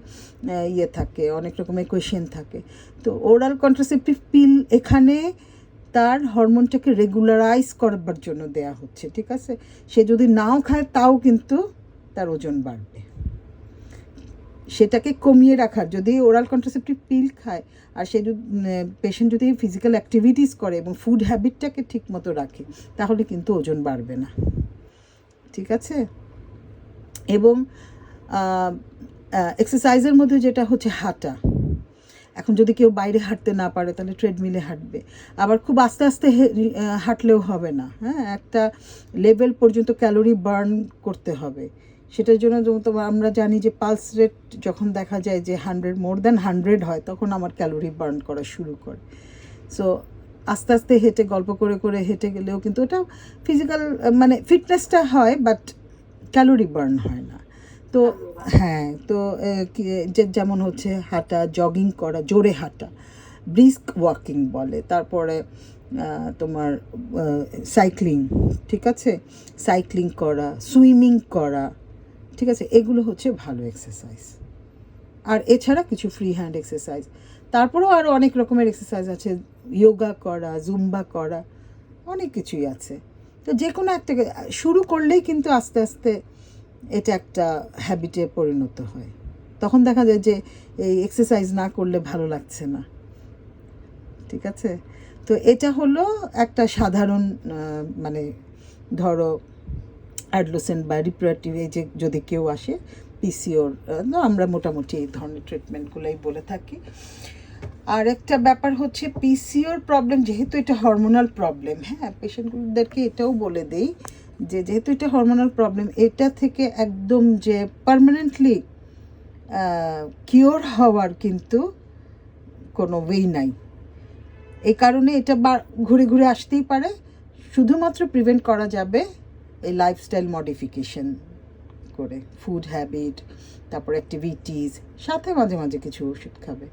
থাকে, অনেক রকমের কোয়েশ্চেন থাকে। তো ওরাল কন্ট্রাসেপটিভ পিল এখানে তার হরমোনটাকে রেগুলারাইজ করবার জন্য দেয়া হচ্ছে। ঠিক আছে? সে যদি নাও খায় তাও কিন্তু তার ওজন বাড়বে। সেটাকে কমিয়ে রাখার, যদি ওরাল কন্ট্রাসেপটিভ পিল খায় আর সে যদি পেশেন্ট যদি ফিজিক্যাল অ্যাক্টিভিটিস করে এবং ফুড হ্যাবিটটাকে ঠিক মতো রাখে, তাহলে কিন্তু ওজন বাড়বে না। ঠিক আছে? এবং এক্সারসাইজের মধ্যে যেটা হচ্ছে হাঁটা। এখন যদি কেউ বাইরে হাঁটতে না পারে তাহলে ট্রেডমিলে হাঁটবে। আবার খুব আস্তে আস্তে হাঁটলেও হবে না। হ্যাঁ, একটা লেভেল পর্যন্ত ক্যালোরি বার্ন করতে হবে। সেটার জন্য আমরা জানি যে পালস রেট যখন দেখা যায় যে 100 হয়, তখন আমার ক্যালোরি বার্ন করা শুরু করে। সো আস্তে আস্তে হেঁটে, গল্প করে করে হেঁটে গেলেও কিন্তু ওটা ফিজিক্যাল মানে ফিটনেসটা হয়, বাট ক্যালোরি বার্ন হয় না। তো হ্যাঁ, তো যেমন হচ্ছে হাঁটা, জগিং করা, জোরে হাঁটা, ব্রিস্ক ওয়াকিং বলে। তারপরে তোমার সাইক্লিং, ঠিক আছে, সাইক্লিং করা, সুইমিং করা, ঠিক আছে, এগুলো হচ্ছে ভালো এক্সারসাইজ। আর এছাড়া কিছু ফ্রি হ্যান্ড এক্সারসাইজ, তারপরেও আরও অনেক রকমের এক্সারসাইজ আছে, যোগা করা, জুম্বা করা, অনেক কিছুই আছে। তো যে কোনো একটা শুরু করলেই কিন্তু আস্তে আস্তে এটা একটা হ্যাবিটে পরিণত হয়। তখন দেখা যায় যে এই এক্সারসাইজ না করলে ভালো লাগছে না। ঠিক আছে? তো এটা হলো একটা সাধারণ মানে ধরো অ্যাডোলেসেন্ট বা রিপ্রোডাক্টিভ এজে যদি কেউ আসে পিসিওর, আমরা মোটামুটি এই ধরনের ট্রিটমেন্টগুলোই বলে থাকি। আর একটা ব্যাপার হচ্ছে পিসিওর প্রবলেম, যেহেতু এটা হরমোনাল প্রবলেম, হ্যাঁ, পেশেন্টদেরকে এটাও বলে দেই যে যেহেতু এটা হরমোনাল প্রবলেম, এটা থেকে একদম যে পার্মানেন্টলি কিওর হওয়ার কিন্তু কোনো ওয়ে নাই। এই কারণে এটা ঘুরে ঘুরে আসতেই পারে। শুধুমাত্র প্রিভেন্ট করা যাবে এই লাইফস্টাইল মডিফিকেশন করে, ফুড হ্যাবিট, তারপর অ্যাক্টিভিটিস, সাথে মাঝে মাঝে কিছু ওষুধ খাবে।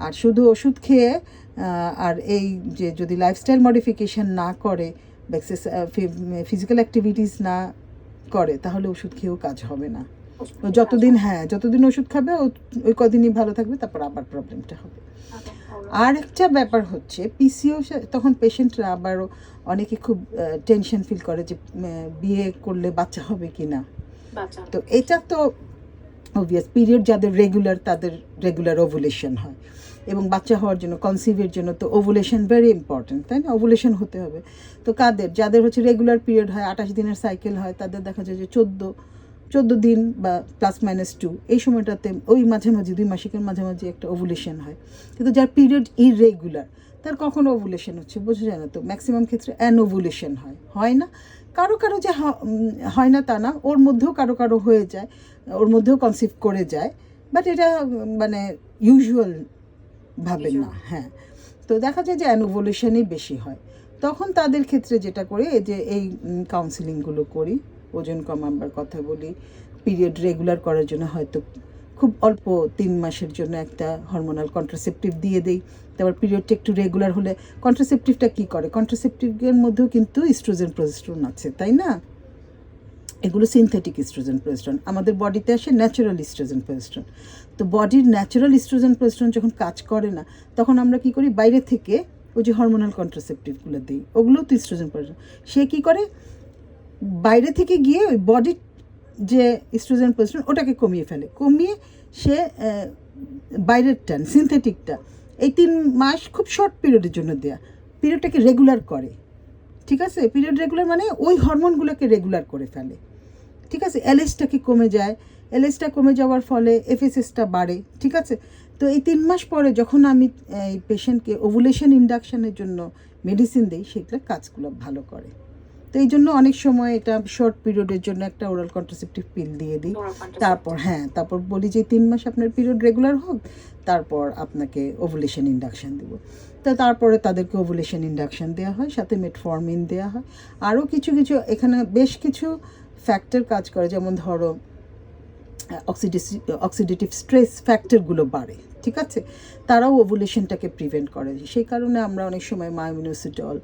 আর শুধু ওষুধ খেয়ে আর এই যে যদি লাইফস্টাইল মডিফিকেশন না করে, ফিজিক্যাল অ্যাক্টিভিটিস না করে, তাহলে ওষুধ খেয়েও কাজ হবে না। যতদিন ওষুধ খাবে ওই কদিনই ভালো থাকবে, তারপর আবার প্রবলেমটা হবে। আর একটা ব্যাপার হচ্ছে পিসিও, তখন পেশেন্টরা আবারও অনেকে খুব টেনশন ফিল করে যে বিয়ে করলে বাচ্চা হবে কি না। তো এটা তো অবভিয়াস, পিরিয়ড যাদের রেগুলার, তাদের রেগুলার ওভুলেশন হয়, এবং বাচ্চা হওয়ার জন্য, কনসিভের জন্য তো ওভুলেশন ভেরি ইম্পর্টেন্ট, তাই না? ওভুলেশন হতে হবে। তো যাদের হচ্ছে রেগুলার পিরিয়ড হয়, 28 দিনের সাইকেল হয়, তাদের দেখা যায় যে 14 দিন বা +-2 এই সময়টাতে ওই মাঝামাঝি 2 মাসিকের মাঝামাঝি একটা ওভুলেশন হয়। কিন্তু যার পিরিয়ড ইররেগুলার, তার কখনো ওভুলেশন হচ্ছে বোঝা যায় না। তো ম্যাক্সিমাম ক্ষেত্রে অ্যানোভুলেশন হয় না। কারো যে হয় না তা না, ওর মধ্যেও কারো হয়ে যায়, ওর মধ্যেও কনসিভ করে যায়, বাট এটা মানে ইউজুয়াল ভাবে না। হ্যাঁ, তো দেখা যায় যে অ্যানোভুলেশনই বেশি হয়। তখন তাদের ক্ষেত্রে যেটা করি, এই কাউন্সিলিংগুলো করি, ওজন কমাবার কথা বলি, পিরিয়ড রেগুলার করার জন্য হয়তো খুব অল্প 3 মাসের জন্য একটা হরমোনাল কন্ট্রাসেপটিভ দিয়ে দেই। তারপর পিরিয়ডটা একটু রেগুলার হলে কন্ট্রাসেপটিভটা কী করে, কন্ট্রাসেপটিভের মধ্যেও কিন্তু ইস্ট্রোজেন প্রজেস্টেরন আছে, তাই না? এগুলো সিনথেটিক ইস্ট্রোজেন প্রজেস্টেরন, আমাদের বডিতে আসে ন্যাচারাল ইস্ট্রোজেন প্রজেস্টেরন। তো বডির ন্যাচারাল ইস্ট্রোজেন প্রজেস্টেরন যখন কাজ করে না, তখন আমরা কি করি, বাইরে থেকে ওই যে হরমোনাল কন্ট্রাসেপটিভগুলো দিই, ওগুলোও তো ইস্ট্রোজেন প্রোজেস্টেরন। সে কী করে, বাইরে থেকে গিয়ে ওই বডির যে ইস্ট্রোজেন প্রোজেস্টেরন ওটাকে কমিয়ে ফেলে, কমিয়ে সে বাইরেরটা সিনথেটিকটা এই 3 মাস খুব শর্ট পিরিয়ডের জন্য দেয়া, পিরিয়ডটাকে রেগুলার করে। ঠিক আছে, পিরিয়ড রেগুলার মানে ওই হরমোনগুলোকে রেগুলার করে ফেলে। ঠিক আছে, এলএসটাকে কমে যায়, এলএসটা কমে যাওয়ার ফলে এফএসএসটা বাড়ে। ঠিক আছে, তো এই 3 মাস পরে যখন আমি এই পেশেন্টকে ওভুলেশন ইন্ডাকশনের জন্য মেডিসিন দিই, সেগুলো কাজগুলো ভালো করে। তো এই জন্য অনেক সময় এটা শর্ট পিরিয়ডের জন্য একটা ওরাল কন্ট্রাসেপটিভ পিল দিয়ে দিই। তারপর বলি যে 3 মাস আপনার পিরিয়ড রেগুলার হোক, তারপর আপনাকে ওভুলেশন ইন্ডাকশন দেব। তো তারপরে তাদেরকে ওভুলেশন ইন্ডাকশন দেওয়া হয়, সাথে মেটফর্মিন দেওয়া হয়। আরও কিছু এখানে বেশ কিছু ফ্যাক্টর কাজ করে, যেমন ধরো অক্সিডেটিভ স্ট্রেস ফ্যাক্টরগুলো বাড়ে। ঠিক আছে, তারাও ওভুলেশনটাকে প্রিভেন্ট করে। সেই কারণে আমরা অনেক সময় মায়োমিনোসিটল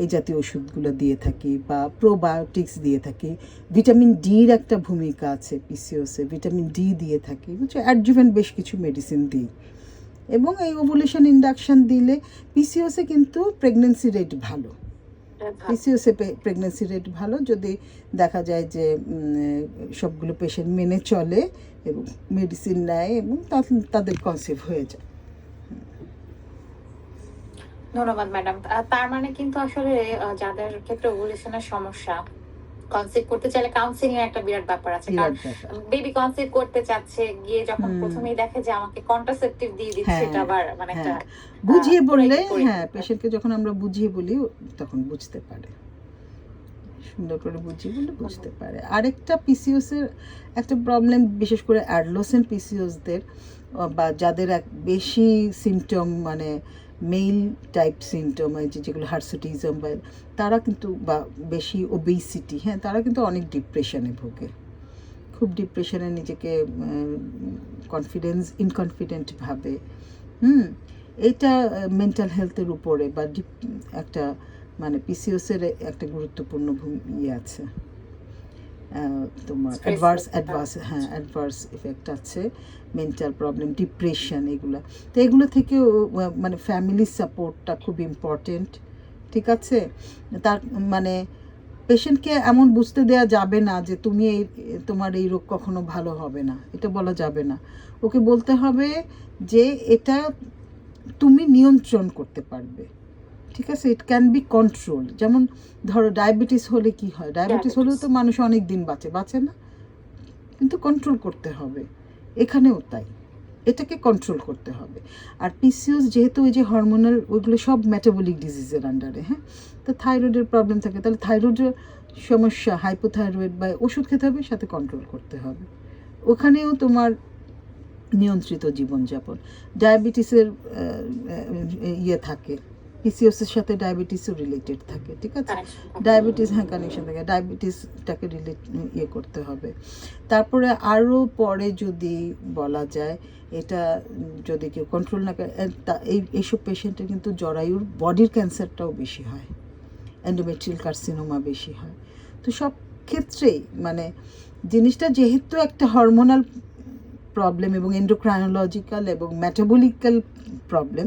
এই জাতীয় ওষুধগুলো দিয়ে থাকি, বা প্রোবায়োটিক্স দিয়ে থাকি। ভিটামিন ডির একটা ভূমিকা আছে পিসিওসে, ভিটামিন ডি দিয়ে থাকি, বুঝছো, অ্যাডজুভেন্ট বেশ কিছু মেডিসিন দিই। এবং এই ওভুলেশন ইন্ডাকশন দিলে পিসিওসে কিন্তু প্রেগনেন্সি রেট ভালো, পিসিওসে প্রেগনেন্সি রেট ভালো যদি দেখা যায় যে সবগুলো পেশেন্ট মেনে চলে এবং মেডিসিন নেয় এবং তাদের কনসিভ হয়ে যায়। ধন্যবাদ ম্যাডাম। তার মানে কিন্তু আসলে যাদের ক্ষেত্রে ওভুলেশনের সমস্যা, কনসিভ করতে চাইলে কাউন্সিলিং এর একটা বিরাট ব্যাপার আছে। কারণ বেবি কনসিভ করতে চাচ্ছে, গিয়ে যখন প্রথমেই দেখে যে আমাকে কন্ট্রাসেপটিভ দিয়ে দিচ্ছে, এটা আবার মানে একটা বুঝিয়ে বললে, হ্যাঁ, পেশেন্টকে যখন আমরা বুঝিয়ে বলি তখন বুঝতে পারে, সুন্দর করে বুঝিয়ে বললে বুঝতে পারে। আরেকটা পিসিওসের একটা প্রবলেম, বিশেষ করে অ্যাডোলেসেন্ট পিসিওসদের বা যাদের বেশি সিমটম মানে মেইল টাইপ সিমটম, যেগুলো হার্সুটিজম, বা তারা কিন্তু, বা বেশি ওবেসিটি, হ্যাঁ, তারা কিন্তু অনেক ডিপ্রেশনে ভোগে, খুব ডিপ্রেশনে নিজেকে ইনকনফিডেন্ট ভাবে। এটা মেন্টাল হেলথের উপরে বা একটা মানে পিসিওসের একটা গুরুত্বপূর্ণ আছে, তোমার অ্যাডভার্স এফেক্ট আছে, মেন্টাল প্রবলেম, ডিপ্রেশন, এগুলো। তো এগুলো থেকেও মানে ফ্যামিলি সাপোর্টটা খুব ইম্পর্টেন্ট। ঠিক আছে, তার মানে পেশেন্টকে এমন বুঝতে দেওয়া যাবে না যে তুমি তোমার এই রোগ কখনো ভালো হবে না, এটা বলা যাবে না। ওকে বলতে হবে যে এটা তুমি নিয়ন্ত্রণ করতে পারবে। ঠিক আছে, ইট ক্যান বি কন্ট্রোল। যেমন ধরো ডায়াবেটিস হলে কি হয়, ডায়াবেটিস হলেও তো মানুষ অনেক দিন বাঁচে না, কিন্তু কন্ট্রোল করতে হবে, এখানেও তাই, এটাকে কন্ট্রোল করতে হবে। আর পিসিওস যেহেতু ওই যে হরমোনাল, ওইগুলো সব মেটাবলিক ডিজিজের আন্ডারে, হ্যাঁ, তো থাইরয়েডের প্রবলেম থাকে, তাহলে থাইরয়েডের সমস্যা, হাইপোথাইরয়েড, বা ওষুধ খেতে হবে, সাথে কন্ট্রোল করতে হবে। ওখানেও তোমার নিয়ন্ত্রিত জীবনযাপন। ডায়াবেটিসের ইয়ে থাকে, পিসিওসের সাথে ডায়াবেটিসও রিলেটেড থাকে। ঠিক আছে, ডায়াবেটিস, হ্যাঁ, কানেকশন থাকে, ডায়াবেটিসটাকে করতে হবে। তারপরে আরও পরে যদি বলা যায়, এটা যদি কেউ কন্ট্রোল না করে, এইসব পেশেন্টের কিন্তু জরায়ুর বডির ক্যান্সারটাও বেশি হয়, এন্ডোমেট্রিয়াল কার্সিনোমা বেশি হয়। তো সব ক্ষেত্রেই মানে জিনিসটা যেহেতু একটা হরমোনাল প্রবলেম এবং এন্ডোক্রাইনোলজিক্যাল এবং মেটাবলিক্যাল প্রবলেম,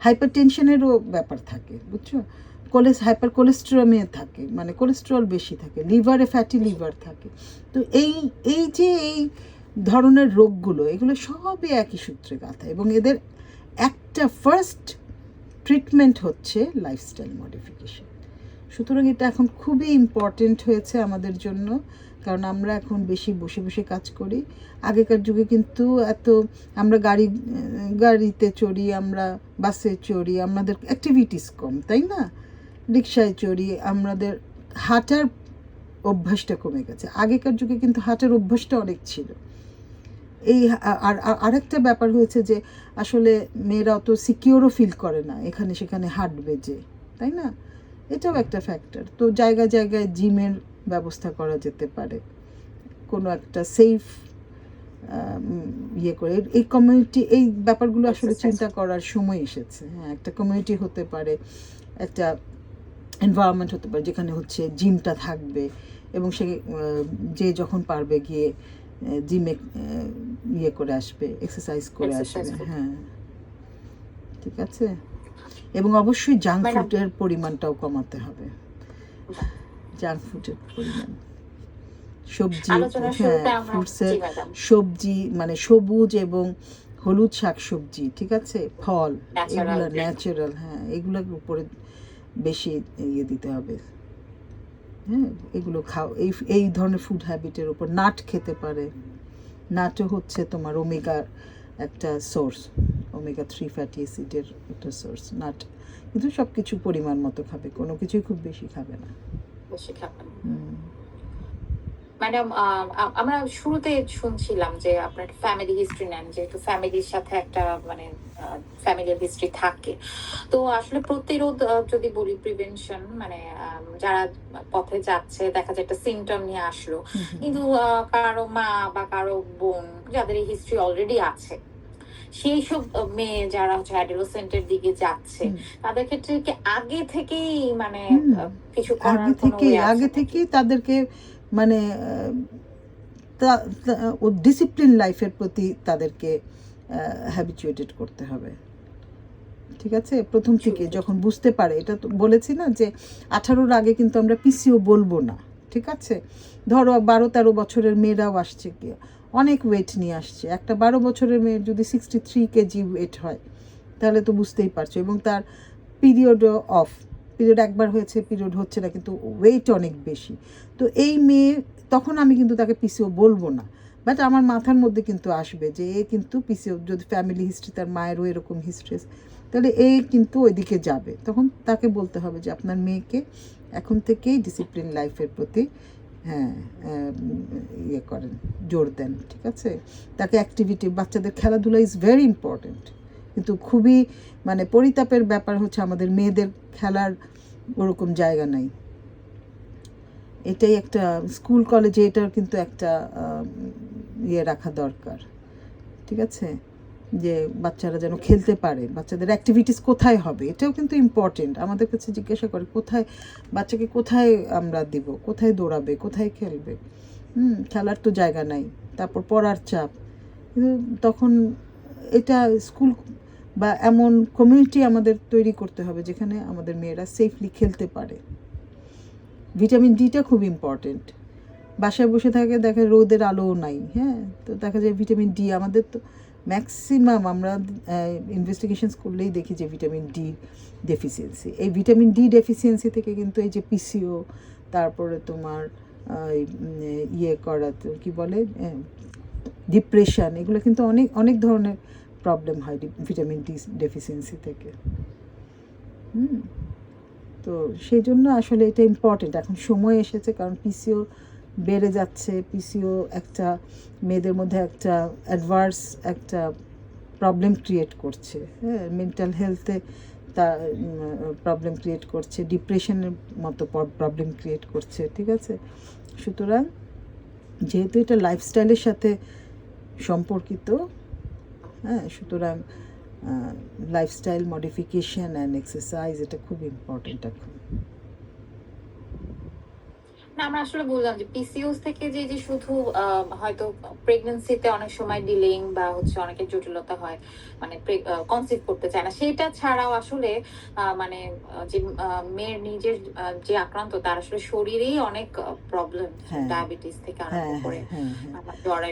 হাইপারটেনশনেরও ব্যাপার থাকে, বুঝছো, হাইপার কোলেস্টেরমে থাকে, মানে কোলেস্টেরল বেশি থাকে, লিভারে ফ্যাটি লিভার থাকে। তো এই যে এই ধরনের রোগগুলো, এগুলো সবই একই সূত্রে গাঁথা, এবং এদের একটা ফার্স্ট ট্রিটমেন্ট হচ্ছে লাইফস্টাইল মডিফিকেশন। সুতরাং এটা এখন খুবই ইম্পর্টেন্ট হয়েছে আমাদের জন্য, কারণ আমরা এখন বেশি বসে বসে কাজ করি। আগেকার যুগে কিন্তু এত আমরা গাড়িতে চড়ি, আমরা বাসে চড়ি, আমাদের অ্যাক্টিভিটিস কম, তাই না, রিক্সায় চড়ি, আমাদের হাঁটার অভ্যাসটা কমে গেছে। আগেকার যুগে কিন্তু হাঁটার অভ্যাসটা অনেক ছিল। এই আরেকটা ব্যাপার হয়েছে যে আসলে মেয়েরা অত সিকিউরও ফিল করে না এখানে সেখানে হাঁটবে যে, তাই না, এটাও একটা ফ্যাক্টর। তো জায়গায় জায়গায় জিমের ব্যবস্থা করা যেতে পারে, কোনো একটা সেফ করে। এই কমিউনিটি, এই ব্যাপারগুলো আসলে চিন্তা করার সময় এসেছে। হ্যাঁ, একটা কমিউনিটি হতে পারে, একটা এনভায়রনমেন্ট হতে পারে যেখানে হচ্ছে জিমটা থাকবে, এবং সে যে যখন পারবে গিয়ে জিমে করে আসবে, এক্সারসাইজ করে আসবে। হ্যাঁ, ঠিক আছে, এবং অবশ্যই জাঙ্ক ম্যাডাম ফুডের পরিমাণটাও কমাতে হবে, জাঙ্ক ফুডের পরিমাণ, সবজি, আলোচনার হ্যাঁ শুরুতে আমরা ফ্রুটসের, জি ম্যাডাম সবজি মানে সবুজ এবং হলুদ শাকসবজি, ঠিক আছে, ফল, ন্যাচারাল এগুলা ন্যাচারাল, হ্যাঁ এগুলোর উপরে বেশি ইয়ে দিতে হবে। হ্যাঁ এগুলো খাও, এই ধরনের ফুড হ্যাবিটের উপর। নাট খেতে পারে, নাটও হচ্ছে তোমার ওমেগার একটা সোর্স, ওমেগা 3 ফ্যাটি অ্যাসিডের একটা সোর্স নাট, কিন্তু সব কিছু পরিমাণ মতো খাবে, কোনো কিছুই খুব বেশি খাবে না। বেশি খাবেন। হুম। ম্যাডাম আমরা শুরুতে শুনছিলাম যে আপনার ফ্যামিলি হিস্ট্রি নেন, যেহেতু ফ্যামিলির সাথে একটা মানে ফ্যামিলির হিস্ট্রি থাকে, তো আসলে প্রতিরোধ যদি বলি প্রিভেনশন মানে যারা পথে যাচ্ছে দেখা যায় একটা সিমটম নিয়ে আসলো, কিন্তু কারো মা বা কারো বোন যাদের এই হিস্ট্রি অলরেডি আছে, সেই সব মেয়ে যারা হচ্ছে অ্যাডোলেসেন্টের দিকে যাচ্ছে, তাদের ক্ষেত্রে কি আগে থেকেই মানে কিছু করার কোনো ওয়ে আছে আগে নাকি? থেকেই তাদেরকে মানে ও ডিসিপ্লিন লাইফের প্রতি তাদেরকে হ্যাবিচুয়েটেড করতে হবে, ঠিক আছে, প্রথম থেকে যখন বুঝতে পারে। এটা তো বলেছি না যে 18-র আগে কিন্তু আমরা পিসিও বলবো না, ঠিক আছে। ধরো 12-13 বছরের মেয়েরাও আসছে, কি অনেক ওয়েট নিয়ে আসছে, একটা 12 বছরের মেয়ের যদি 63 কেজি ওয়েট হয় তাহলে তো বুঝতেই পারছো, এবং তার পিরিয়ডও অফ, পিরিয়ড একবার হয়েছে, পিরিয়ড হচ্ছে না, কিন্তু ওয়েট অনেক বেশি। তো এই মেয়ে, তখন আমি কিন্তু তাকে পিসিও বলবো না, বাট আমার মাথার মধ্যে কিন্তু আসবে যে এ কিন্তু পিসিও, যদি ফ্যামিলি হিস্ট্রি তার মায়েরও এরকম হিস্ট্রি, তাহলে এই কিন্তু ওইদিকে যাবে। তখন তাকে বলতে হবে যে আপনার মেয়েকে এখন থেকেই ডিসিপ্লিন লাইফের প্রতি হ্যাঁ ইয়ে করেন, জোর দেন, ঠিক আছে। তাকে অ্যাক্টিভিটি, বাচ্চাদের খেলাধুলা ইজ ভেরি ইম্পর্টেন্ট, কিন্তু খুবই মানে পরিতাপের ব্যাপার হচ্ছে আমাদের মেয়েদের খেলার ওরকম জায়গা নাই। এটাই একটা স্কুল কলেজে এটার কিন্তু একটা ইয়ে রাখা দরকার, ঠিক আছে, যে বাচ্চারা যেন খেলতে পারে, বাচ্চাদের অ্যাক্টিভিটিস কোথায় হবে এটাও কিন্তু ইম্পর্টেন্ট। আমাদের কাছে জিজ্ঞাসা করে কোথায় বাচ্চাকে, কোথায় আমরা দিব, কোথায় দৌড়াবে, কোথায় খেলবে, খেলার তো জায়গা নাই, তারপর পড়ার চাপ। কিন্তু তখন এটা স্কুল বা এমন কমিউনিটি আমাদের তৈরি করতে হবে যেখানে আমাদের মেয়েরা সেফলি খেলতে পারে। ভিটামিন ডিটা খুব ইম্পর্টেন্ট। বাসায় বসে থাকে, দেখা রোদের আলোও নাই, হ্যাঁ, তো দেখা যায় ভিটামিন ডি আমাদের তো ম্যাক্সিমাম আমরা ইনভেস্টিগেশনস করলেই দেখি যে ভিটামিন ডি ডেফিসিয়েন্সি। এই ভিটামিন ডি ডেফিসিয়েন্সি থেকে কিন্তু এই যে পিসিও, তারপরে তোমার ইয়ে করা, তো কী বলে ডিপ্রেশন, এগুলো কিন্তু অনেক অনেক ধরনের প্রবলেম হয় ভিটামিন ডি ডেফিসিয়েন্সি থেকে। তো সেই জন্য আসলে এটা ইম্পর্টেন্ট, এখন সময় এসেছে, কারণ পিসিও বেড়ে যাচ্ছে। পিসিও একটা মেয়েদের মধ্যে একটা অ্যাডভার্স একটা প্রবলেম ক্রিয়েট করছে, হ্যাঁ, মেন্টাল হেলথে তা প্রবলেম ক্রিয়েট করছে, ডিপ্রেশনের মতো প্রবলেম ক্রিয়েট করছে, ঠিক আছে। সুতরাং যেহেতু এটা লাইফস্টাইলের সাথে সম্পর্কিত, হ্যাঁ, সুতরাং লাইফস্টাইল মডিফিকেশন অ্যান্ড এক্সারসাইজ এটা খুব ইম্পর্টেন্ট এখন। না আমরা আসলে বললাম যে পিসিওস থেকে যে যে শুধু হয়তো প্রেগন্যান্সিতে অনেক সময় ডিলেইং বা হচ্ছে অনেকের জটিলতা হয়, মানে কনসিভ করতে চায় না, সেটা ছাড়াও আসলে মানে যে মেয়ের নিজের যে আক্রান্ত তার আসলে শরীরেই অনেক প্রবলেম, ডায়াবেটিস থেকে আরম্ভ করে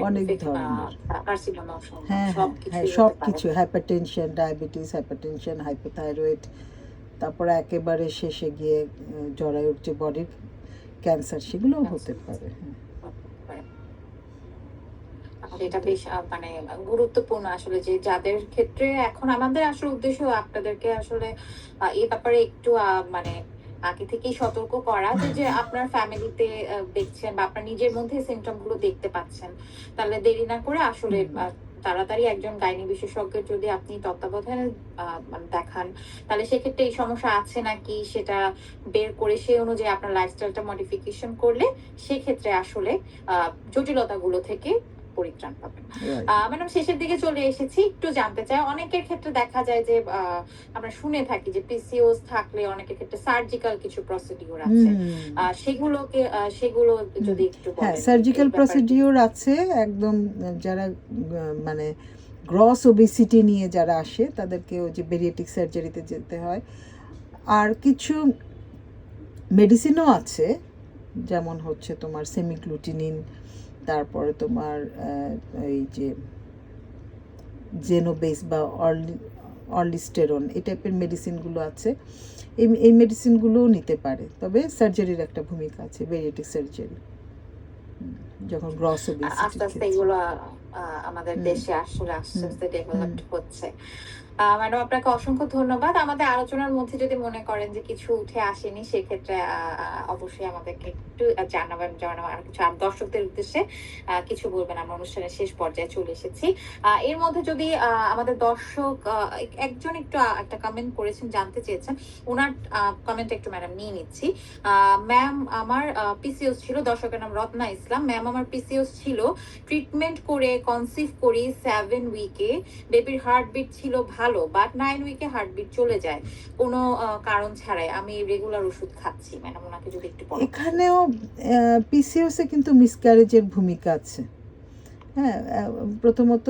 অনেক ধরনের কার্সিনোমা, হ্যাঁ হ্যাঁ সব কিছু, হাইপারটেনশন, ডায়াবেটিস, হাইপারটেনশন, হাইপোথাইরয়েড, তারপরে একেবারে শেষে গিয়ে জরায়ুর যে বডির ক্যান্সার, সেগুলোও হতে পারে। এটা বেশ মানে গুরুত্বপূর্ণ আসলে, যে যাদের ক্ষেত্রে এখন আমাদের আসলে উদ্দেশ্য আপনাদেরকে আসলে এই ব্যাপারে একটু মানে আগে থেকেই সতর্ক করা, যে আপনার ফ্যামিলিতে দেখছেন বা আপনার নিজের মধ্যে সিমটম গুলো দেখতে পাচ্ছেন, তাহলে দেরি না করে আসলে তাড়াতাড়ি একজন গাইনি বিশেষজ্ঞের যদি আপনি তত্ত্বাবধানে মানে দেখান, তাহলে সেক্ষেত্রে এই সমস্যা আছে নাকি সেটা বের করে সেই অনুযায়ী আপনার লাইফস্টাইলটা মডিফিকেশন করলে সেক্ষেত্রে আসলে জটিলতাগুলো থেকে পরিত্রাণ পাবেন। ম্যাডাম শেষের দিকে চলে এসেছি, একটু জানতে চাই, অনেকের ক্ষেত্রে দেখা যায় যে আমরা শুনে থাকি যে পিসিওস থাকলে অনেকের ক্ষেত্রে সার্জিক্যাল কিছু প্রসিডিউর আছে, সেগুলো যদি একটু বলেন। হ্যাঁ, সার্জিক্যাল প্রসিডিউর আছে একদম, যারা মানে গ্রস ওবেসিটি নিয়ে যারা আসে তাদেরকে ওই যে বেরিয়েটিক সার্জারিতে যেতে হয়। আর কিছু মেডিসিনও আছে, যেমন হচ্ছে তোমার সেমিগ্লুটিনিন, তারপরে তোমার এই যে জেনোবেস বা অর্লিস্টেরন, এই টাইপের মেডিসিনগুলো আছে। এই মেডিসিনগুলোও নিতে পারে, তবে সার্জারির একটা ভূমিকা আছে, বেরিয়েটিক সার্জারি যখন গ্রস ওবেসিটি। আস্তে আস্তে এগুলো আমাদের দেশে আসলে আস্তে আস্তে ডেভেলপড হচ্ছে। ম্যাডাম আপনাকে অসংখ্য ধন্যবাদ। আমাদের আলোচনার মধ্যে যদি মনে করেন যে কিছু উঠে আসেনি, সেক্ষেত্রে অবশ্যই আমাদেরকে একটু জানাবেন, আর কিছু দর্শকদের উদ্দেশ্যে কিছু বলবেন। আমরা অনুষ্ঠানের শেষ পর্যায়ে চলে এসেছি। এর মধ্যে যদি আমাদের দর্শক একজন একটু একটা কমেন্ট করেছেন, জানতে চেয়েছেন, ওনার কমেন্ট একটু ম্যাডাম নিয়ে নিচ্ছি। ম্যাম আমার পিসিওস ছিল, দর্শকের নাম রত্না ইসলাম। ম্যাম আমার পিসিওস ছিল, ট্রিটমেন্ট করে কনসিভ করি 7 উইকে, বেবির হার্টবিট ছিল ভালো, বাট 9 উইকে হার্টবিট চলে যায় কোনো কারণ ছাড়াই। আমি রেগুলার ওষুধ খাচ্ছি। ম্যাডাম ওনাকে যদি একটু বলেন। এখানেও পিসিওসে কিন্তু মিসক্যারেজের ভূমিকা আছে। হ্যাঁ, প্রথমত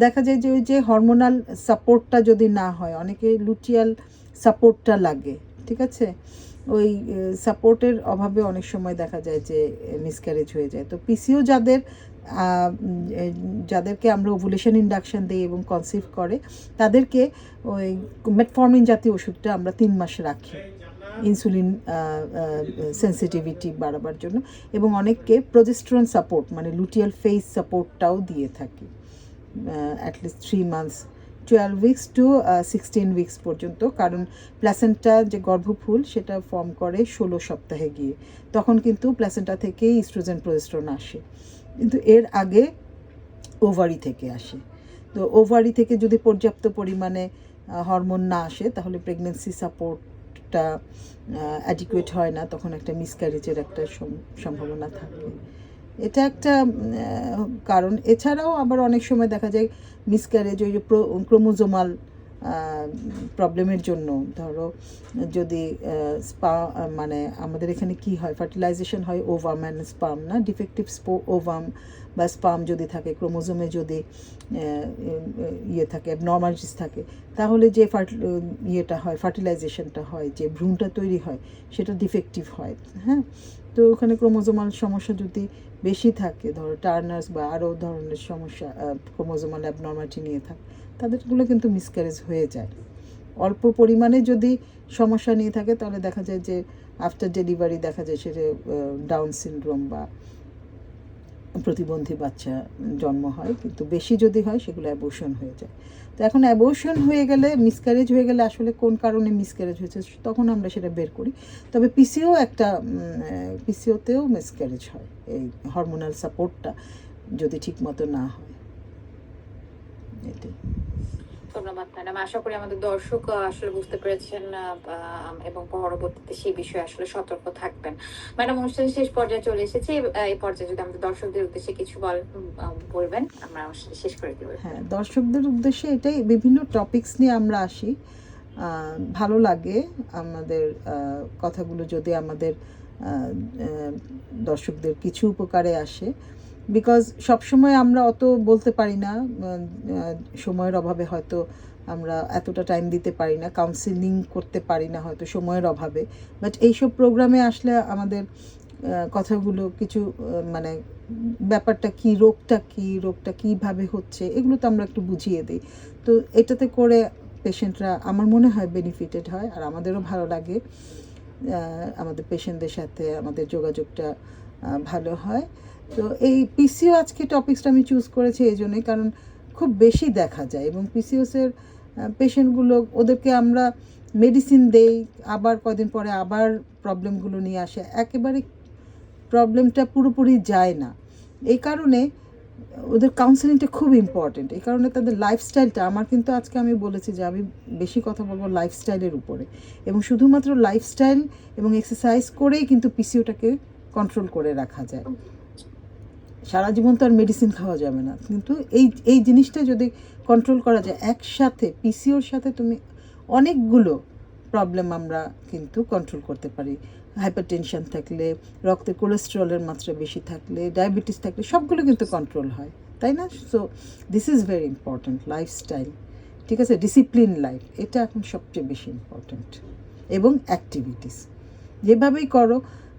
দেখা যায় যে ওই যে হরমোনাল সাপোর্টটা যদি না হয়, অনেকে লুটিয়াল সাপোর্টটা লাগে, ঠিক আছে, ওই সাপোর্টের অভাবে অনেক সময় দেখা যায় যে মিসক্যারেজ হয়ে যায়। তো পিসিও যাদেরকে আমরা ওভুলেশন ইন্ডাকশন দিই এবং কনসিভ করে, তাদেরকে ওই মেটফর্মিন জাতীয় ওষুধটা আমরা 3 মাস রাখি ইনসুলিন সেন্সিটিভিটি বাড়াবার জন্য, এবং অনেককে প্রজেস্টেরন সাপোর্ট মানে লুটিয়াল ফেজ সাপোর্টটাও দিয়ে থাকি at least 3 months, 12 weeks two 16 weeks পর্যন্ত। কারণ প্ল্যাসেন্টা যে গর্ভফুল সেটা ফর্ম করে 16 সপ্তাহে গিয়ে, তখন কিন্তু প্ল্যাসেন্টা থেকেই ইস্ট্রোজেন প্রজেস্টেরন আসে, কিন্তু এর আগে ওভারি থেকে আসে। তো ওভারি থেকে যদি পর্যাপ্ত পরিমাণে হরমোন না আসে, তাহলে প্রেগনেন্সি সাপোর্টটা অ্যাডিকুয়েট হয় না, তখন একটা মিসক্যারেজের একটা সম্ভাবনা থাকে। এটা একটা কারণ। এছাড়াও আবার অনেক সময় দেখা যায় মিসক্যারেজ ওই যে ক্রোমোজোমাল প্রবলেমের জন্য। ধরো যদি মানে আমাদের এখানে কি হয়, ফার্টিলাইজেশন হয় ওভাম অ্যান্ড স্পার্ম, না, ডিফেক্টিভ ওভাম বা স্পার্ম যদি থাকে, ক্রোমোজোমে যদি ইয়ে থাকে, অ্যাবনর্মালিটিস থাকে, তাহলে যে ইয়েটা হয়, ফার্টিলাইজেশনটা হয়, যে ভ্রূণটা তৈরি হয়, সেটা ডিফেক্টিভ হয়। হ্যাঁ, তো ওখানে ক্রোমোজোমাল সমস্যা যদি বেশি থাকে, ধরো টার্নার্স বা আরও ধরনের সমস্যা, ক্রোমোজোমাল অ্যাবনর্মালিটি নিয়ে থাকে, তাদেরগুলো কিন্তু মিসক্যারেজ হয়ে যায়। অল্প পরিমাণে যদি সমস্যা নিয়ে থাকে, তাহলে দেখা যায় যে আফটার ডেলিভারি দেখা যায় সেটা ডাউন সিনড্রোম বা প্রতিবন্ধী বাচ্চা জন্ম হয়। কিন্তু বেশি যদি হয়, সেগুলো অ্যাবর্শন হয়ে যায়। তো এখন অ্যাবর্শন হয়ে গেলে, মিসক্যারেজ হয়ে গেলে আসলে কোন কারণে মিসক্যারেজ হয়েছে তখন আমরা সেটা বের করি। তবে পিসিওতেও মিসক্যারেজ হয়, এই হরমোনাল সাপোর্টটা যদি ঠিক মতো না হয়। এটাই। ধন্যবাদ ম্যাডাম। আশা করি আমাদের দর্শক আসলে বুঝতে পেরেছেন এবং পরবর্তীতে সেই বিষয়ে আসলে সতর্ক থাকবেন। ম্যাডাম অনুষ্ঠানের শেষ পর্যায়ে চলে এসেছি। এই পর্যায়ে যদি আমাদের দর্শকদের উদ্দেশ্যে কিছু বলবেন, আমরা অনুষ্ঠান শেষ করে দেব। হ্যাঁ, দর্শকদের উদ্দেশ্যে এটাই, বিভিন্ন টপিকস নিয়ে আমরা আসি। ভালো লাগে আমাদের কথাগুলো যদি আমাদের দর্শকদের কিছু উপকারে আসে, বিকজ সবসময় আমরা অত বলতে পারি না, সময়ের অভাবে হয়তো আমরা এতটা টাইম দিতে পারি না, কাউন্সিলিং করতে পারি না হয়তো সময়ের অভাবে। বাট এইসব প্রোগ্রামে আসলে আমাদের কথাগুলো কিছু মানে ব্যাপারটা কি, রোগটা কীভাবে হচ্ছে, এগুলো তো আমরা একটু বুঝিয়ে দিই। তো এটাতে করে পেশেন্টরা আমার মনে হয় বেনিফিটেড হয়, আর আমাদেরও ভালো লাগে। আমাদের পেশেন্টদের সাথে আমাদের যোগাযোগটা ভালো হয়। তো এই পিসিও আজকে টপিকসটা আমি চুজ করেছি এই জন্যই, কারণ খুব বেশি দেখা যায়, এবং পিসিওসের পেশেন্টগুলো, ওদেরকে আমরা মেডিসিন দেই, আবার কদিন পরে আবার প্রবলেমগুলো নিয়ে আসে, একেবারে প্রবলেমটা পুরোপুরি যায় না। এই কারণে ওদের কাউন্সেলিংটা খুব ইম্পর্টেন্ট। এই কারণে তাদের লাইফস্টাইলটা, আমার কিন্তু আজকে আমি বলেছি যে আমি বেশি কথা বলবো লাইফস্টাইলের উপরে, এবং শুধুমাত্র লাইফস্টাইল এবং এক্সারসাইজ করেই কিন্তু পিসিওটাকে কন্ট্রোল করে রাখা যায়। সারা জীবন তো আর মেডিসিন খাওয়া যাবে না, কিন্তু এই জিনিসটা যদি কন্ট্রোল করা যায়, একসাথে পিসিওর সাথে তুমি অনেকগুলো প্রবলেম আমরা কিন্তু কন্ট্রোল করতে পারি। হাইপারটেনশন থাকলে, রক্তে কোলেস্টেরলের মাত্রা বেশি থাকলে, ডায়াবেটিস থাকলে, সবগুলো কিন্তু কন্ট্রোল হয়। তাই না? So this is very important, lifestyle, ঠিক আছে, ডিসিপ্লিন লাইফ, এটা এখন সবচেয়ে বেশি ইম্পর্ট্যান্ট। এবং অ্যাক্টিভিটিস যেভাবেই করো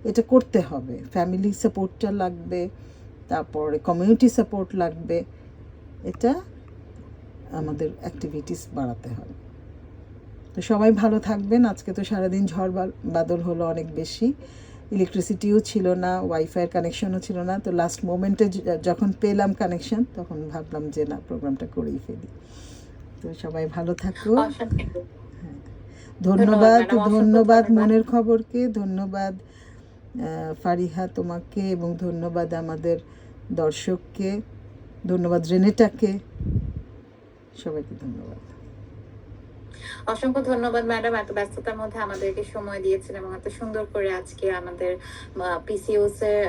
এটা করতে হবে, ফ্যামিলি সাপোর্টটা লাগবে, তারপরে কমিউনিটি সাপোর্ট লাগবে, এটা আমাদের অ্যাক্টিভিটিস বাড়াতে হবে। তো সবাই ভালো থাকবেন। আজকে তো সারাদিন ঝড় বাদল হলো অনেক বেশি, ইলেকট্রিসিটিও ছিল না, ওয়াইফাইয়ের কানেকশনও ছিল না। তো লাস্ট মোমেন্টে যখন পেলাম কানেকশন তখন ভাবলাম যে না, প্রোগ্রামটা করেই ফেলি। তো সবাই ভালো থাকো। ধন্যবাদ, ধন্যবাদ মনের খবরকে, ধন্যবাদ ফারিহা তোমাকে, এবং ধন্যবাদ আমাদের দর্শককে, ধন্যবাদ রেনেটাকে, সবাইকে ধন্যবাদ। অসংখ্য ধন্যবাদ ম্যাডাম, এত ব্যস্ততার মধ্যে আমাদেরকে সময় দিয়েছেন এবং এত সুন্দর করে আজকে আমাদের পিসিওএস এর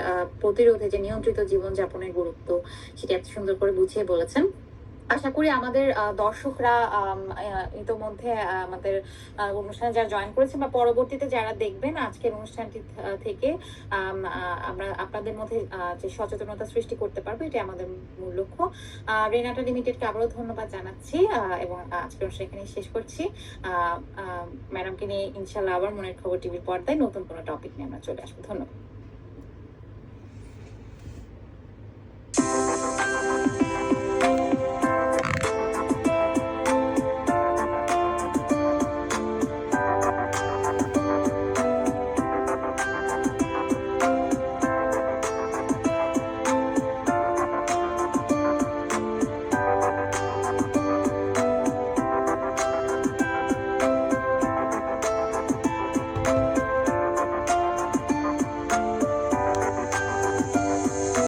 প্রতিরোধে যে নিয়ন্ত্রিত জীবনযাপনের গুরুত্ব সেটা এত সুন্দর করে বুঝিয়ে বলেছেন। আশা করি আমাদের দর্শকরা ইতোমধ্যে আমাদের অনুষ্ঠানে যারা জয়েন করেছেন বা পরবর্তীতে যারা দেখবেন আজকের অনুষ্ঠানটি থেকে আমরা আপনাদের মধ্যে যে সচেতনতা সৃষ্টি করতে পারবো, এটা আমাদের মূল লক্ষ্য। রেনাটা লিমিটেডকে আবারও ধন্যবাদ জানাচ্ছি এবং আজকের অনুষ্ঠান এখানে শেষ করছি। ম্যাডামকে নিয়ে ইনশাল্লাহ আবার মনের খবর টিভির পর্দায় নতুন কোনো টপিক নিয়ে আমরা চলে আসবো। ধন্যবাদ।